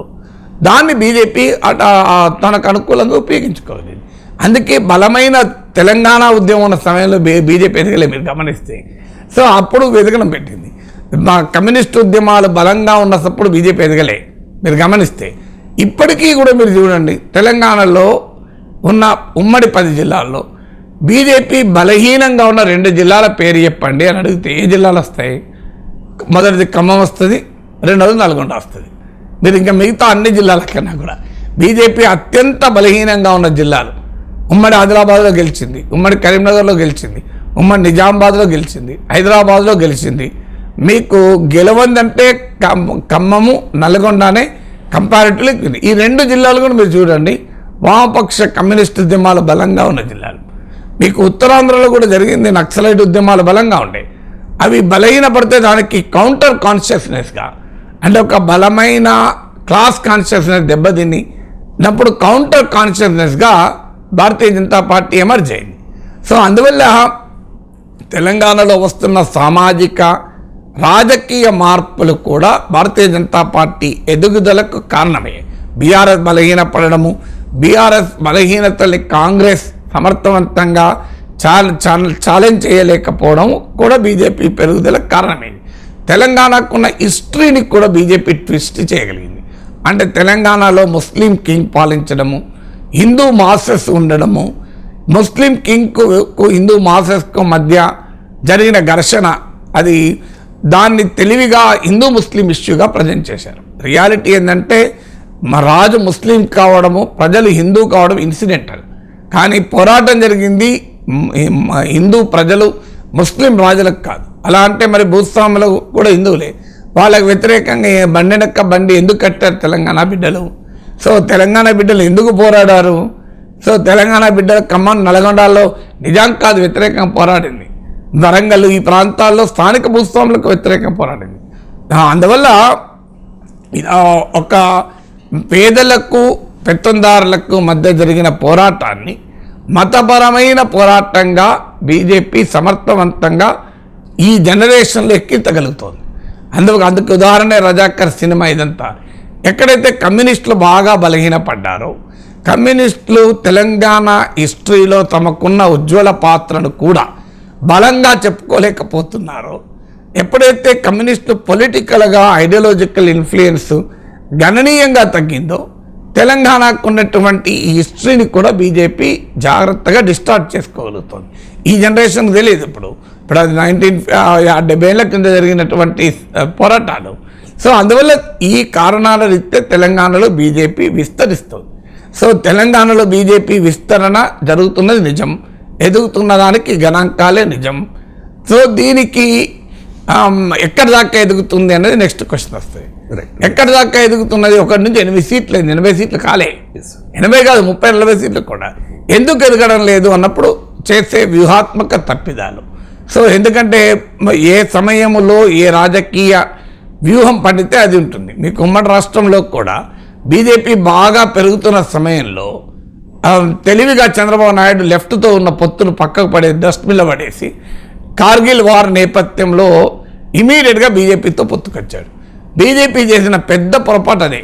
దాన్ని బీజేపీ తనకు అనుకూలంగా ఉపయోగించుకోగలిగింది. అందుకే బలమైన తెలంగాణ ఉద్యమం ఉన్న సమయంలో బీజేపీ ఎదగలే మీరు గమనిస్తే. సో అప్పుడు ఎదగడం పెట్టింది. మా కమ్యూనిస్ట్ ఉద్యమాలు బలంగా ఉన్నప్పుడు బీజేపీ ఎదగలే మీరు గమనిస్తే. ఇప్పటికీ కూడా మీరు చూడండి తెలంగాణలో ఉన్న ఉమ్మడి 10 జిల్లాల్లో బీజేపీ బలహీనంగా ఉన్న 2 జిల్లాల పేరు చెప్పండి అని అడిగితే ఏ జిల్లాలు వస్తాయి? మొదటిది ఖమ్మం వస్తుంది, రెండవది నల్గొండ వస్తుంది. మీరు ఇంకా మిగతా అన్ని జిల్లాల కన్నా కూడా బీజేపీ అత్యంత బలహీనంగా ఉన్న జిల్లాలు, ఉమ్మడి ఆదిలాబాద్లో గెలిచింది, ఉమ్మడి కరీంనగర్లో గెలిచింది, ఉమ్మడి నిజామాబాద్లో గెలిచింది, హైదరాబాద్లో గెలిచింది. మీకు గెలవందంటే ఖమ్మము, నల్గొండనే కంపారిటివ్లీ. ఈ 2 జిల్లాలు కూడా మీరు చూడండి, వామపక్ష కమ్యూనిస్ట్ ఉద్యమాలు బలంగా ఉన్న జిల్లాలు. మీకు ఉత్తరాంధ్రలో కూడా జరిగింది, నక్సలైట్ ఉద్యమాలు బలంగా ఉండే. అవి బలహీనపడితే దానికి కౌంటర్ కాన్షియస్నెస్గా, అంటే ఒక బలమైన class consciousness దెబ్బతిన్నప్పుడు counter కాన్షియస్నెస్గా Bharatiya Janata party emerge అయింది. సో అందువల్ల తెలంగాణలో వస్తున్న సామాజిక రాజకీయ మార్పులు కూడా భారతీయ జనతా పార్టీ ఎదుగుదలకు కారణమే. బీఆర్ఎస్ బలహీనపడము, బీఆర్ఎస్ బలహీనతల్ని కాంగ్రెస్ సమర్థవంతంగా ఛాలెంజ్ చేయలేకపోవడం కూడా బీజేపీ పెరుగుదలకు కారణమైంది. తెలంగాణకున్న హిస్టరీని కూడా బీజేపీ ట్విస్ట్ చేయగలిగింది. అంటే తెలంగాణలో ముస్లిం కింగ్ పాలించడము, హిందూ మాసెస్ ఉండడము, ముస్లిం కింగ్కు హిందూ మాసెస్కు మధ్య జరిగిన ఘర్షణ, అది దాన్ని తెలివిగా హిందూ ముస్లిం ఇష్యూగా ప్రజెంట్ చేశారు. రియాలిటీ ఏంటంటే మా రాజు ముస్లిం కావడము, ప్రజలు హిందూ కావడం ఇన్సిడెంటల్. కానీ పోరాటం జరిగింది హిందూ ప్రజలు ముస్లిం రాజులకు కాదు. అలా అంటే మరి భూస్వాములు కూడా హిందువులే, వాళ్ళకు వ్యతిరేకంగా బండి ఎందుకు కట్టారు తెలంగాణ బిడ్డలు? సో తెలంగాణ బిడ్డలు ఎందుకు పోరాడారు? సో తెలంగాణ బిడ్డలు ఖమ్మం, నల్గొండలో నిజాం కాదు వ్యతిరేకంగా పోరాడింది, వరంగల్ ఈ ప్రాంతాల్లో స్థానిక భూస్వాములకు వ్యతిరేకంగా పోరాడింది. అందువల్ల ఒక పేదలకు పెత్తందారులకు మధ్య జరిగిన పోరాటాన్ని మతపరమైన పోరాటంగా బీజేపీ సమర్థవంతంగా ఈ జనరేషన్లో ఎక్కించగలుగుతోంది. అందుకు ఉదాహరణ రజాకర్ సినిమా. ఇదంతా ఎక్కడైతే కమ్యూనిస్టులు బాగా బలహీనపడ్డారో, కమ్యూనిస్టులు తెలంగాణ హిస్టరీలో తమకున్న ఉజ్వల పాత్రను కూడా బలంగా చెప్పుకోలేకపోతున్నారో, ఎప్పుడైతే కమ్యూనిస్టు పొలిటికల్గా ఐడియాలజికల్ ఇన్ఫ్లుయెన్స్ గణనీయంగా తగ్గిందో, తెలంగాణకు ఉన్నటువంటి ఈ హిస్టరీని కూడా బీజేపీ జాగ్రత్తగా డిస్టార్ట్ చేసుకోగలుగుతుంది. ఈ జనరేషన్కి తెలియదు. ఇప్పుడు అది 70 ఏళ్ల కింద జరిగినటువంటి పోరాటాలు. సో అందువల్ల ఈ కారణాల రీత్యా తెలంగాణలో బీజేపీ విస్తరిస్తుంది. సో తెలంగాణలో బీజేపీ విస్తరణ జరుగుతున్నది నిజం, ఎదుగుతున్న దానికి గణాంకాలే నిజం. సో దీనికి ఎక్కడి దాకా ఎదుగుతుంది అనేది నెక్స్ట్ క్వశ్చన్ వస్తుంది. ఎక్కడి దాకా ఎదుగుతున్నది? 1 నుంచి 8 సీట్లు, 80 సీట్లు కాలే, 80 కాదు 30-40 సీట్లు కూడా. ఎందుకు ఎదగడం లేదు అన్నప్పుడు చేసే వ్యూహాత్మక తప్పిదాలు. సో ఎందుకంటే ఏ సమయంలో ఏ రాజకీయ వ్యూహం పండితే అది ఉంటుంది. మీకు ఉమ్మడి రాష్ట్రంలో కూడా బీజేపీ బాగా పెరుగుతున్న సమయంలో తెలివిగా చంద్రబాబు నాయుడు లెఫ్ట్తో ఉన్న పొత్తును పక్కకు పడేసి డస్ట్బిన్లో పడేసి కార్గిల్ వార్ నేపథ్యంలో ఇమీడియట్గా బీజేపీతో పొత్తుకొచ్చాడు. బీజేపీ చేసిన పెద్ద పొరపాటు అదే.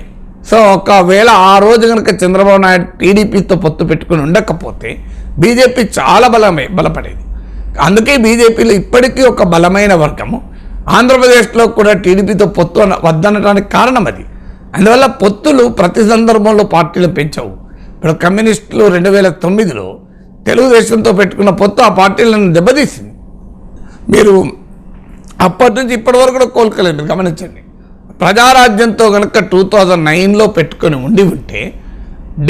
సో ఒకవేళ ఆ రోజు కనుక చంద్రబాబు నాయుడు టీడీపీతో పొత్తు పెట్టుకుని ఉండకపోతే బీజేపీ చాలా బలపడేది. అందుకే బీజేపీలో ఇప్పటికీ ఒక బలమైన వర్గము ఆంధ్రప్రదేశ్లో కూడా టీడీపీతో పొత్తు వద్దనడానికి కారణం అది. అందువల్ల పొత్తులు ప్రతి సందర్భంలో పార్టీలు పెంచవు. ఇప్పుడు కమ్యూనిస్టులు 2009లో తెలుగుదేశంతో పెట్టుకున్న పొత్తు ఆ పార్టీలను దెబ్బతీసింది. మీరు అప్పటి నుంచి ఇప్పటి వరకు కూడా కోలుకోలేదు. మీరు గమనించండి. ప్రజారాజ్యంతో కనుక 2009లో పెట్టుకొని ఉంటే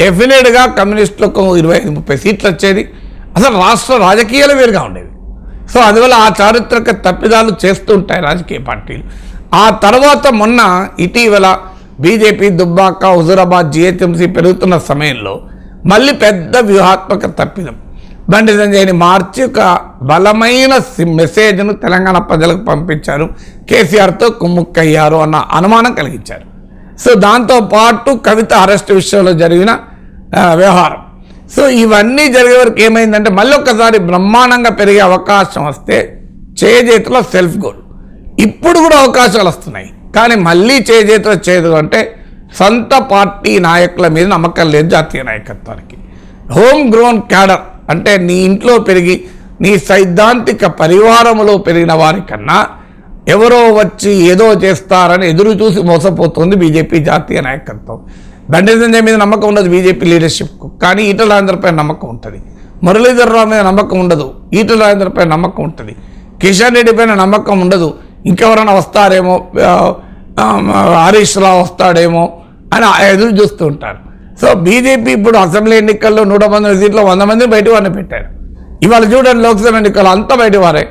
డెఫినెట్గా కమ్యూనిస్టులకు 25-30 సీట్లు వచ్చేది. అసలు రాష్ట్ర రాజకీయాలు వేరుగా ఉండేవి. సో అందువల్ల ఆ చారిత్రక తప్పిదాలు చేస్తూ ఉంటాయి రాజకీయ పార్టీలు. ఆ తర్వాత మొన్న ఇటీవల బీజేపీ దుబ్బాక, హుజూరాబాద్, జిహెచ్ఎంసీ పెరుగుతున్న సమయంలో మళ్ళీ పెద్ద వ్యూహాత్మక తప్పిదం. బండి సంజయ్ని మార్చి ఒక బలమైన మెసేజ్ను తెలంగాణ ప్రజలకు పంపించారు. కేసీఆర్తో కుమ్ముక్కయ్యారు అన్న అనుమానం కలిగించారు. సో దాంతోపాటు కవిత అరెస్ట్ విషయంలో జరిగిన వ్యవహారం. సో ఇవన్నీ జరిగే వరకు ఏమైందంటే మళ్ళీ ఒకసారి బ్రహ్మాండంగా పెరిగే అవకాశం వస్తే చేజేతిలో సెల్ఫ్ గోల్. ఇప్పుడు కూడా అవకాశాలు వస్తున్నాయి, కానీ మళ్ళీ చేజేతిలో చేయదు అంటే సొంత పార్టీ నాయకుల మీద నమ్మకం లేదు జాతీయ నాయకత్వానికి. హోమ్ గ్రోన్ క్యాడర్ అంటే నీ ఇంట్లో పెరిగి నీ సైద్ధాంతిక పరివారంలో పెరిగిన వారికన్నా ఎవరో వచ్చి ఏదో చేస్తారని ఎదురు చూసి మోసపోతుంది బీజేపీ జాతీయ నాయకత్వం. బండి సంజయ్ మీద నమ్మకం ఉండదు బీజేపీ లీడర్షిప్కు, కానీ ఈటల రాజేందర్పై నమ్మకం ఉంటుంది. మురళీధర్ రావు మీద నమ్మకం ఉండదు, ఈటల రాజేంద్ర పైన నమ్మకం ఉంటుంది, కిషన్ రెడ్డి పైన నమ్మకం ఉండదు, ఇంకెవరైనా వస్తారేమో, హరీష్ రావు వస్తాడేమో అని ఎదురు చూస్తూ ఉంటారు. సో బీజేపీ ఇప్పుడు అసెంబ్లీ ఎన్నికల్లో 119 సీట్లో 100 మందిని బయట వారిని పెట్టారు. ఇవాళ చూడండి లోక్సభ ఎన్నికలు అంతా బయట వారే,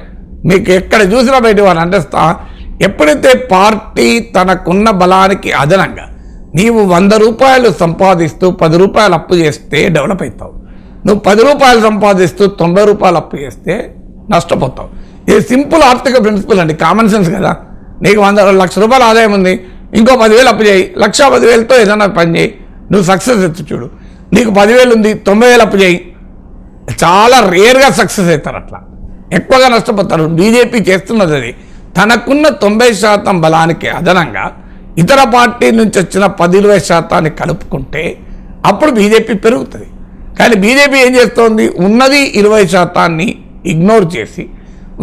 మీకు ఎక్కడ చూసినా బయట వారు. అంటే ఎప్పుడైతే పార్టీ తనకున్న బలానికి అదనంగా నీవు 100 రూపాయలు సంపాదిస్తూ 10 రూపాయలు అప్పు చేస్తే డెవలప్ అవుతావు. నువ్వు 10 రూపాయలు సంపాదిస్తూ 90 రూపాయలు అప్పు చేస్తే నష్టపోతావు. ఇది సింపుల్ ఆర్థిక ప్రిన్సిపల్ అండి, కామన్ సెన్స్ కదా. నీకు 100 రూపాయల ఆదాయం ఉంది, ఇంకో 10,000 అప్పు చేయి, 1,10,000తో ఏదైనా పని చేయి, నువ్వు సక్సెస్ ఎత్తు. చూడు, నీకు 10,000 ఉంది, 90,000 అప్పు చేయి. చాలా రేర్గా సక్సెస్ అవుతారు, అట్లా ఎక్కువగా నష్టపోతారు. బీజేపీ చేస్తున్నది అది. తనకున్న 90% బలానికి అదనంగా ఇతర పార్టీ నుంచి వచ్చిన 10-20% కలుపుకుంటే అప్పుడు బీజేపీ పెరుగుతుంది. కానీ బీజేపీ ఏం చేస్తోంది, ఉన్నది 20% ఇగ్నోర్ చేసి,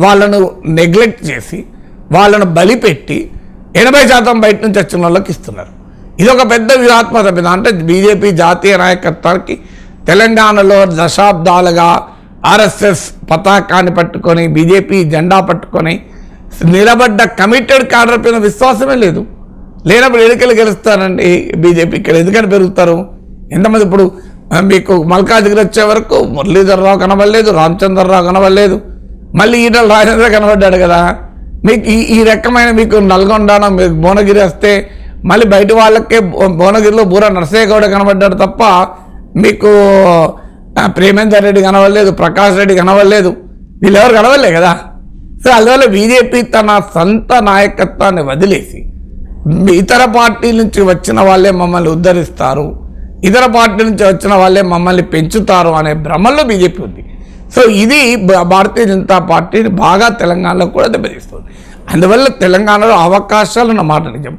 వాళ్ళను నెగ్లెక్ట్ చేసి, వాళ్ళను బలిపెట్టి 80% బయట నుంచి వచ్చిన వాళ్ళకి ఇస్తున్నారు. ఇది ఒక పెద్ద వ్యూహాత్మక. అంటే బీజేపీ జాతీయ నాయకత్వానికి తెలంగాణలో దశాబ్దాలుగా ఆర్ఎస్ఎస్ పతాకాన్ని పట్టుకొని, బీజేపీ జెండా పట్టుకొని నిలబడ్డ కమిటెడ్ క్యాడర్ పైన విశ్వాసమే లేదు. లేనప్పుడు ఎన్నికలు గెలుస్తారండి బీజేపీ. ఇక్కడ ఎందుకని పెరుగుతారు? ఎంతమంది ఇప్పుడు మీకు మల్కాజ్గిరి వచ్చే వరకు మురళీధర్ రావు కనబడలేదు, రామచంద్రరావు కనబడలేదు, మళ్ళీ ఈటల రాజేంద్ర కనబడ్డాడు కదా. మీకు ఈ రకమైన మీకు నల్గొండ మీకు భువనగిరి వస్తే మళ్ళీ బయట వాళ్ళకే భువనగిరిలో బూర నరసయ్య గౌడ కనబడ్డాడు తప్ప మీకు ప్రేమేందర్ రెడ్డి కనబడలేదు, ప్రకాష్ రెడ్డి కనబడలేదు, వీళ్ళెవరు కనబడలే కదా. సో అందువల్ల బీజేపీ తన సొంత నాయకత్వాన్ని వదిలేసి ఇతర పార్టీ నుంచి వచ్చిన వాళ్ళే మమ్మల్ని ఉద్ధరిస్తారు, ఇతర పార్టీ నుంచి వచ్చిన వాళ్ళే మమ్మల్ని పెంచుతారు అనే భ్రమల్లో బీజేపీ ఉంది. సో ఇది భారతీయ జనతా పార్టీని బాగా తెలంగాణలో కూడా దెబ్బతీస్తుంది. అందువల్ల తెలంగాణలో అవకాశాలు ఉన్న మాట నిజం,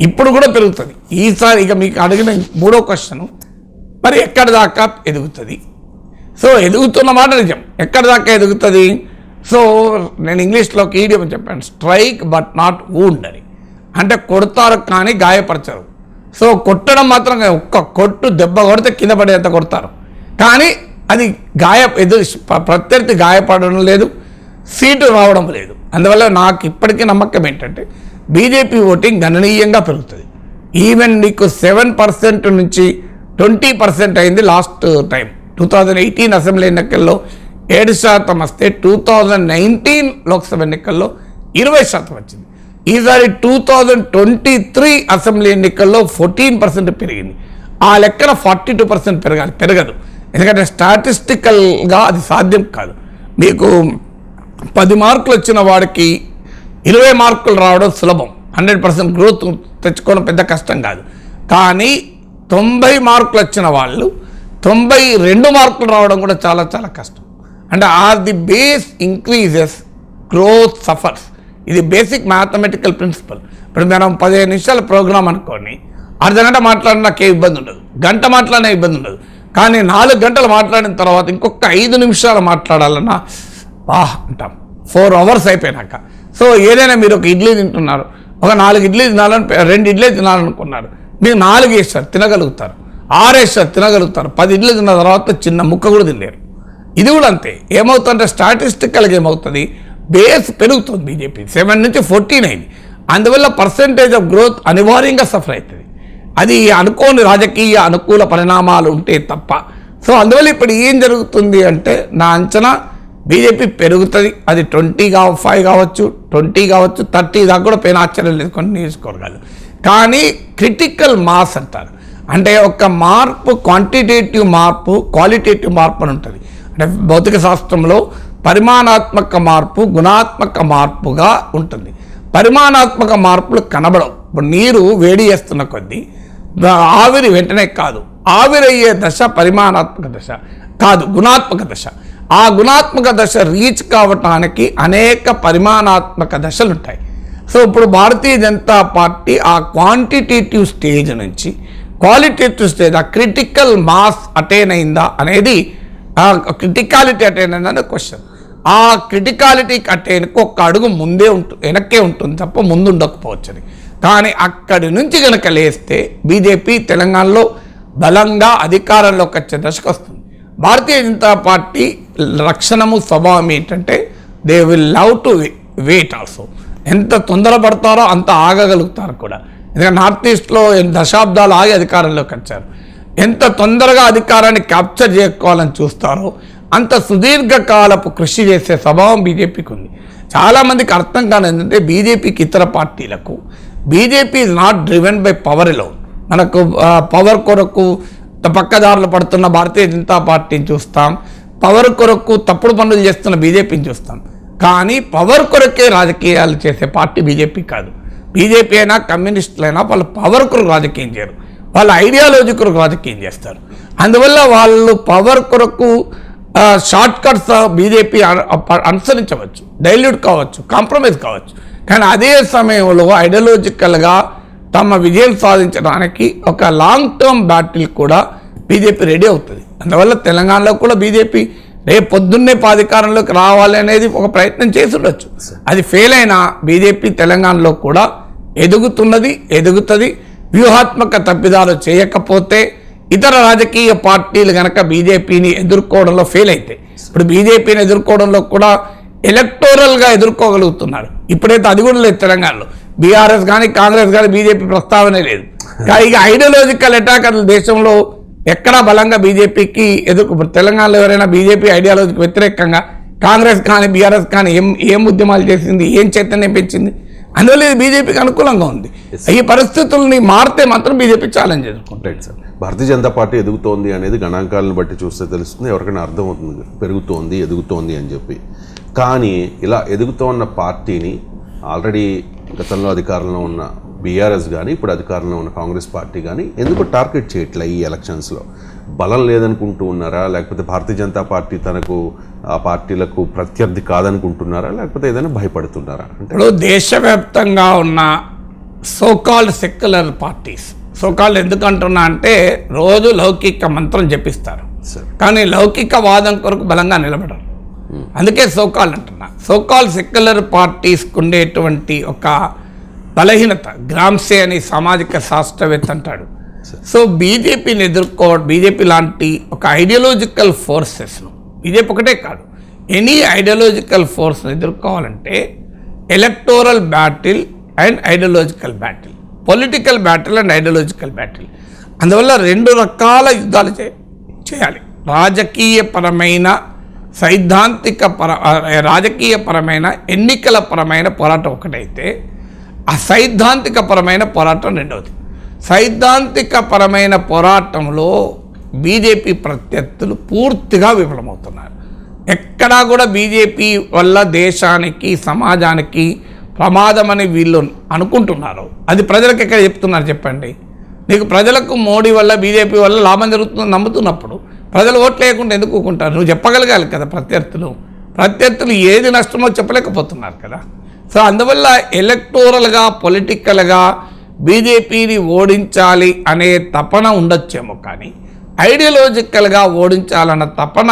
ఇప్పుడు కూడా పెరుగుతుంది. ఈసారి ఇక మీకు అడిగిన 3వ క్వశ్చన్, మరి ఎక్కడి దాకా ఎదుగుతుంది? సో ఎదుగుతున్న మాట నిజం, ఎక్కడి దాకా ఎదుగుతుంది? సో నేను ఇంగ్లీష్లో ఒక ఈడియం చెప్పాను, స్ట్రైక్ బట్ నాట్ వూండ్ అని. అంటే కొడతారు కానీ గాయపరచరు. సో కొట్టడం మాత్రం ఒక్క కొట్టు దెబ్బ కొడితే కింద పడేంత కొడతారు, కానీ అది ప్రత్యర్థి గాయపడడం లేదు, సీటు రావడం లేదు. అందువల్ల నాకు ఇప్పటికీ నమ్మకం ఏంటంటే బీజేపీ ఓటింగ్ గణనీయంగా పెరుగుతుంది. ఈవెన్ నీకు 7% నుంచి 20% అయింది లాస్ట్ టైం. 2018 అసెంబ్లీ ఎన్నికల్లో 7% వస్తే 2019 లోక్సభ ఎన్నికల్లో 20% వచ్చింది. ఈసారి 2023 అసెంబ్లీ ఎన్నికల్లో 14% పెరిగింది. ఆ లెక్కన 42% పెరగదు. ఎందుకంటే స్టాటిస్టికల్గా అది సాధ్యం కాదు. మీకు 10 మార్కులు వచ్చిన వాడికి 20 మార్కులు రావడం సులభం, 100% గ్రోత్ తెచ్చుకోవడం పెద్ద కష్టం కాదు. కానీ 90 మార్కులు వచ్చిన వాళ్ళు 92 మార్కులు రావడం కూడా చాలా చాలా కష్టం. అంటే the base increases, growth suffers. ఇది బేసిక్ మ్యాథమెటికల్ ప్రిన్సిపల్. ఇప్పుడు మనం 15 నిమిషాల ప్రోగ్రామ్ అనుకోని అర్ధగంట మాట్లాడిన నాకే ఇబ్బంది ఉండదు, గంట మాట్లాడినా ఇబ్బంది ఉండదు. కానీ 4 గంటలు మాట్లాడిన తర్వాత ఇంకొక 5 నిమిషాలు మాట్లాడాలన్నా అంటాం 4 అవర్స్ అయిపోయినాక. సో ఏదైనా మీరు ఒక ఇడ్లీ తింటున్నారు, ఒక 4 ఇడ్లీ తినాలని 2 ఇడ్లీ తినాలనుకున్నారు, మీరు 4 వేస్తారు తినగలుగుతారు, 6 వేస్తారు తినగలుగుతారు, 10 ఇడ్లీ తిన్న తర్వాత చిన్న ముక్క కూడా తినలేరు. ఇది కూడా అంతే. ఏమవుతుందంటే స్టాటిస్టికల్గా ఏమవుతుంది, బేస్ పెరుగుతుంది. బీజేపీ 7 నుంచి 14 అయింది. అందువల్ల పర్సెంటేజ్ ఆఫ్ గ్రోత్ అనివార్యంగా సఫర్ అవుతుంది. అది అనుకోని రాజకీయ అనుకూల పరిణామాలు ఉంటే తప్ప. సో అందువల్ల ఇప్పుడు ఏం జరుగుతుంది అంటే నా అంచనా బీజేపీ పెరుగుతుంది. అది 25 కావచ్చు, 20 కావచ్చు, 30 దాకా కూడా పైన ఆశ్చర్యం లేదు కొన్ని నియోజకవర్గాలు. కానీ క్రిటికల్ మాస్ అంటారు, అంటే ఒక మార్పు క్వాంటిటేటివ్ మార్పు, క్వాలిటేటివ్ మార్పు అని ఉంటుంది. అంటే భౌతిక శాస్త్రంలో పరిమాణాత్మక మార్పు, గుణాత్మక మార్పుగా ఉంటుంది. పరిమాణాత్మక మార్పులు కనబడవు. ఇప్పుడు నీరు వేడి చేస్తున్న కొద్దీ ఆవిరి వెంటనే కాదు, ఆవిరయ్యే దశ పరిమాణాత్మక దశ కాదు, గుణాత్మక దశ. ఆ గుణాత్మక దశ రీచ్ కావటానికి అనేక పరిమాణాత్మక దశలు ఉంటాయి. సో ఇప్పుడు భారతీయ జనతా పార్టీ ఆ క్వాంటిటేటివ్ స్టేజ్ నుంచి క్వాలిటేటివ్ స్టేజ్, ఆ క్రిటికల్ మాస్ అటైన్ అయిందా అనేది, క్రిటికాలిటీ అటైన్ అయిందనే క్వశ్చన్. ఆ క్రిటికాలిటీకి అటైన్కి ఒక్క అడుగు ముందే వెనక్కే ఉంటుంది తప్ప ముందు ఉండకపోవచ్చని. కానీ అక్కడి నుంచి కనుక లేస్తే బీజేపీ తెలంగాణలో బలంగా అధికారంలోకి వచ్చే దశకు వస్తుంది. భారతీయ జనతా పార్టీ లక్షణము స్వభావం ఏంటంటే they will love to wait also. ఎంత తొందరపడతారో అంత ఆగగలుగుతారు కూడా. ఎందుకంటే నార్త్ ఈస్ట్లో దశాబ్దాలు ఆగి అధికారంలోకి వచ్చారు. ఎంత తొందరగా అధికారాన్ని క్యాప్చర్ చేసుకోవాలని చూస్తారో అంత సుదీర్ఘకాలపు కృషి చేసే స్వభావం బీజేపీకి ఉంది. చాలామందికి అర్థం కాని ఏంటంటే బీజేపీకి ఇతర పార్టీలకు BJP is not driven by power లో. మనకు పవర్ కొరకు పక్కదారులు పడుతున్న భారతీయ జనతా పార్టీని చూస్తాం, పవర్ కొరకు తప్పుడు పనులు చేస్తున్న బీజేపీని చూస్తాం. కానీ పవర్ కొరకే రాజకీయాలు చేసే పార్టీ బీజేపీ కాదు. బీజేపీ అయినా కమ్యూనిస్టులైనా వాళ్ళు పవర్ కొరకు రాజకీయం చేయరు, వాళ్ళ ఐడియాలజీ కొరకు రాజకీయం చేస్తారు. అందువల్ల వాళ్ళు పవర్ కొరకు షార్ట్ కట్స్ బీజేపీ అనుసరించవచ్చు, డైల్యూట్ కావచ్చు, కాంప్రమైజ్ కావచ్చు. కానీ అదే సమయంలో ఐడియాలజికల్గా తమ విజయం సాధించడానికి ఒక లాంగ్ టర్మ్ బ్యాటిల్ కూడా బీజేపీ రెడీ అవుతుంది. అందువల్ల తెలంగాణలో కూడా బీజేపీ రేపు పొద్దున్నే అధికారంలోకి రావాలి అనేది ఒక ప్రయత్నం చేసి ఉండొచ్చు. అది ఫెయిల్ అయినా బీజేపీ తెలంగాణలో కూడా ఎదుగుతుంది. వ్యూహాత్మక తప్పిదాలు చేయకపోతే ఇతర రాజకీయ పార్టీలు కనుక బీజేపీని ఎదుర్కోవడంలో ఫెయిల్ అయితే, ఇప్పుడు బీజేపీని ఎదుర్కోవడంలో కూడా ఎలక్టోరల్గా ఎదుర్కోగలుగుతున్నారు. ఇప్పుడైతే అది కూడా లేదు తెలంగాణలో. బీఆర్ఎస్ కానీ కాంగ్రెస్ కానీ బీజేపీ ప్రస్తావనే లేదు. కానీ ఇక ఐడియాలజికల్ అటాక్ అసలు దేశంలో ఎక్కడా బలంగా బీజేపీకి తెలంగాణలో ఎవరైనా బీజేపీ ఐడియాలజీకి వ్యతిరేకంగా కాంగ్రెస్ కానీ బీఆర్ఎస్ కానీ ఏం ఉద్యమాలు చేసింది, ఏం చైతన్యం పెంచింది? అందువల్ల ఇది బీజేపీకి అనుకూలంగా ఉంది. ఈ పరిస్థితుల్ని మారితే మాత్రం BJP challenge ఎదుర్కొంటాయి. Sir, Bharatiya Janata party ఎదుగుతోంది అనేది గణాంకాలను బట్టి చూస్తే తెలుస్తుంది, ఎవరికైనా అర్థమవుతుంది పెరుగుతోంది ఎదుగుతోంది అని చెప్పి. కానీ ఇలా ఎదుగుతోన్న పార్టీని ఆల్రెడీ గతంలో అధికారంలో ఉన్న బీఆర్ఎస్ కానీ ఇప్పుడు అధికారంలో ఉన్న కాంగ్రెస్ పార్టీ కానీ ఎందుకు టార్గెట్ చేయట్లే ఈ ఎలక్షన్స్లో? బలం లేదనుకుంటూ ఉన్నారా, లేకపోతే భారతీయ జనతా పార్టీ తనకు ఆ పార్టీలకు ప్రత్యర్థి కాదనుకుంటున్నారా, లేకపోతే ఏదైనా భయపడుతున్నారా? అంటే ఇప్పుడు దేశవ్యాప్తంగా ఉన్న సోకాల్డ్ సెక్యులర్ పార్టీస్, సోకాల్డ్ ఎందుకంటున్నా అంటే రోజు లౌకిక మంత్రం జపిస్తారు, కానీ లౌకిక వాదం కొరకు బలంగా నిలబడరు. అందుకే సోకాల్డ్ అంటున్నా. సోకాల్డ్ సెక్యులర్ పార్టీస్కి ఉండేటువంటి ఒక బలహీనత, గ్రామ్సే అని సామాజిక శాస్త్రవేత్త అంటాడు. సో బీజేపీని బీజేపీ లాంటి ఒక ఐడియాలజికల్ ఫోర్సెస్ను, బీజేపీ ఒకటే కాదు, ఎనీ ఐడియాలజికల్ ఫోర్స్ను ఎదుర్కోవాలంటే electoral battle and ideological battle, political battle and ideological battle. అందువల్ల రెండు రకాల యుద్ధాలు చేయాలి. రాజకీయపరమైన రాజకీయపరమైన ఎన్నికల పరమైన పోరాటం ఒకటైతే, ఆ సైద్ధాంతిక పరమైన పోరాటం రెండవది. సైద్ధాంతిక పరమైన పోరాటంలో బీజేపీ ప్రత్యర్థులు పూర్తిగా విఫలమవుతున్నారు. ఎక్కడా కూడా బీజేపీ వల్ల దేశానికి సమాజానికి ప్రమాదమని వీళ్ళు అనుకుంటున్నారు. అది ప్రజలకు ఎక్కడ చెప్తున్నారు చెప్పండి? నీకు ప్రజలకు మోడీ వల్ల బీజేపీ వల్ల లాభం జరుగుతుందని నమ్ముతున్నప్పుడు ప్రజలు ఓట్లు లేకుండా ఎందుకు ఊరుకుంటారు? నువ్వు చెప్పగలగాలి కదా. ప్రత్యర్థులు ఏది నష్టమో చెప్పలేకపోతున్నారు కదా. సో అందువల్ల ఎలక్టోరల్గా పొలిటికల్గా బీజేపీని ఓడించాలి అనే తపన ఉండొచ్చేమో, కానీ ఐడియాలజికల్గా ఓడించాలన్న తపన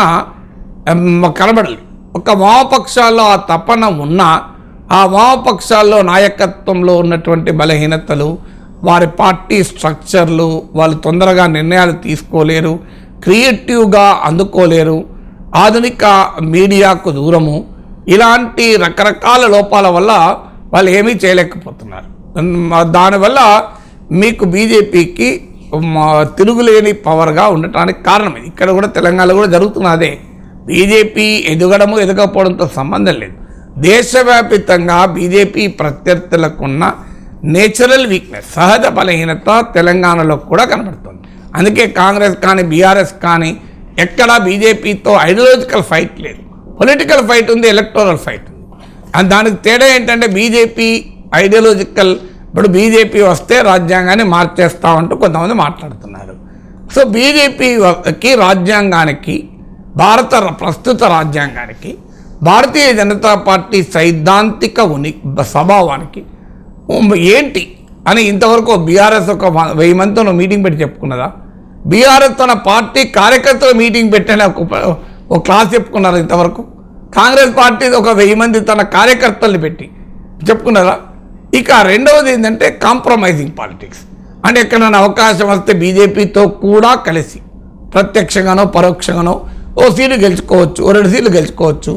కనబడలేదు. ఒక వామపక్షాల్లో ఆ తపన ఉన్నా, ఆ వామపక్షాల్లో నాయకత్వంలో ఉన్నటువంటి బలహీనతలు, వారి పార్టీ స్ట్రక్చర్లు, వాళ్ళు తొందరగా నిర్ణయాలు తీసుకోలేరు, క్రియేటివ్గా అందుకోలేరు, ఆధునిక మీడియాకు దూరము, ఇలాంటి రకరకాల లోపాల వల్ల వాళ్ళు ఏమీ చేయలేకపోతున్నారు. దానివల్ల మీకు బీజేపీకి తిరుగులేని పవర్గా ఉండటానికి కారణం ఇది. ఇక్కడ కూడా తెలంగాణలో కూడా జరుగుతున్నదే. బీజేపీ ఎదగకపోవడంతో సంబంధం లేదు. దేశవ్యాప్తంగా బీజేపీ ప్రత్యర్థులకున్న నేచురల్ వీక్నెస్, సహజ బలహీనత తెలంగాణలో కూడా కనబడుతుంది. అందుకే కాంగ్రెస్ కానీ బీఆర్ఎస్ కానీ ఎక్కడా బీజేపీతో ఐడియాలజికల్ ఫైట్ లేదు. పొలిటికల్ ఫైట్ ఉంది, ఎలక్టోరల్ ఫైట్ ఉంది. దానికి తేడా ఏంటంటే బీజేపీ ఐడియాలజికల్, ఇప్పుడు బీజేపీ వస్తే రాజ్యాంగాన్ని మార్చేస్తామంటూ కొంతమంది మాట్లాడుతున్నారు. సో బీజేపీకి రాజ్యాంగానికి, ప్రస్తుత రాజ్యాంగానికి, భారతీయ జనతా పార్టీ సైద్ధాంతిక స్వభావానికి ఏంటి అని ఇంతవరకు బీఆర్ఎస్ ఒక 1000 మందితో మీటింగ్ పెట్టి చెప్పుకున్నదా? బీఆర్ఎస్ తన పార్టీ కార్యకర్తలు మీటింగ్ పెట్టని ఒక క్లాస్ చెప్పుకున్నారు ఇంతవరకు? కాంగ్రెస్ పార్టీ ఒక 1000 మంది తన కార్యకర్తల్ని పెట్టి చెప్పుకున్నారా? ఇక రెండవది ఏంటంటే కాంప్రమైజింగ్ పాలిటిక్స్. అంటే ఎక్కడైనా అవకాశం వస్తే బీజేపీతో కూడా కలిసి ప్రత్యక్షంగానో పరోక్షంగానో ఓ సీటు గెలుచుకోవచ్చు, ఓ 2 సీట్లు గెలుచుకోవచ్చు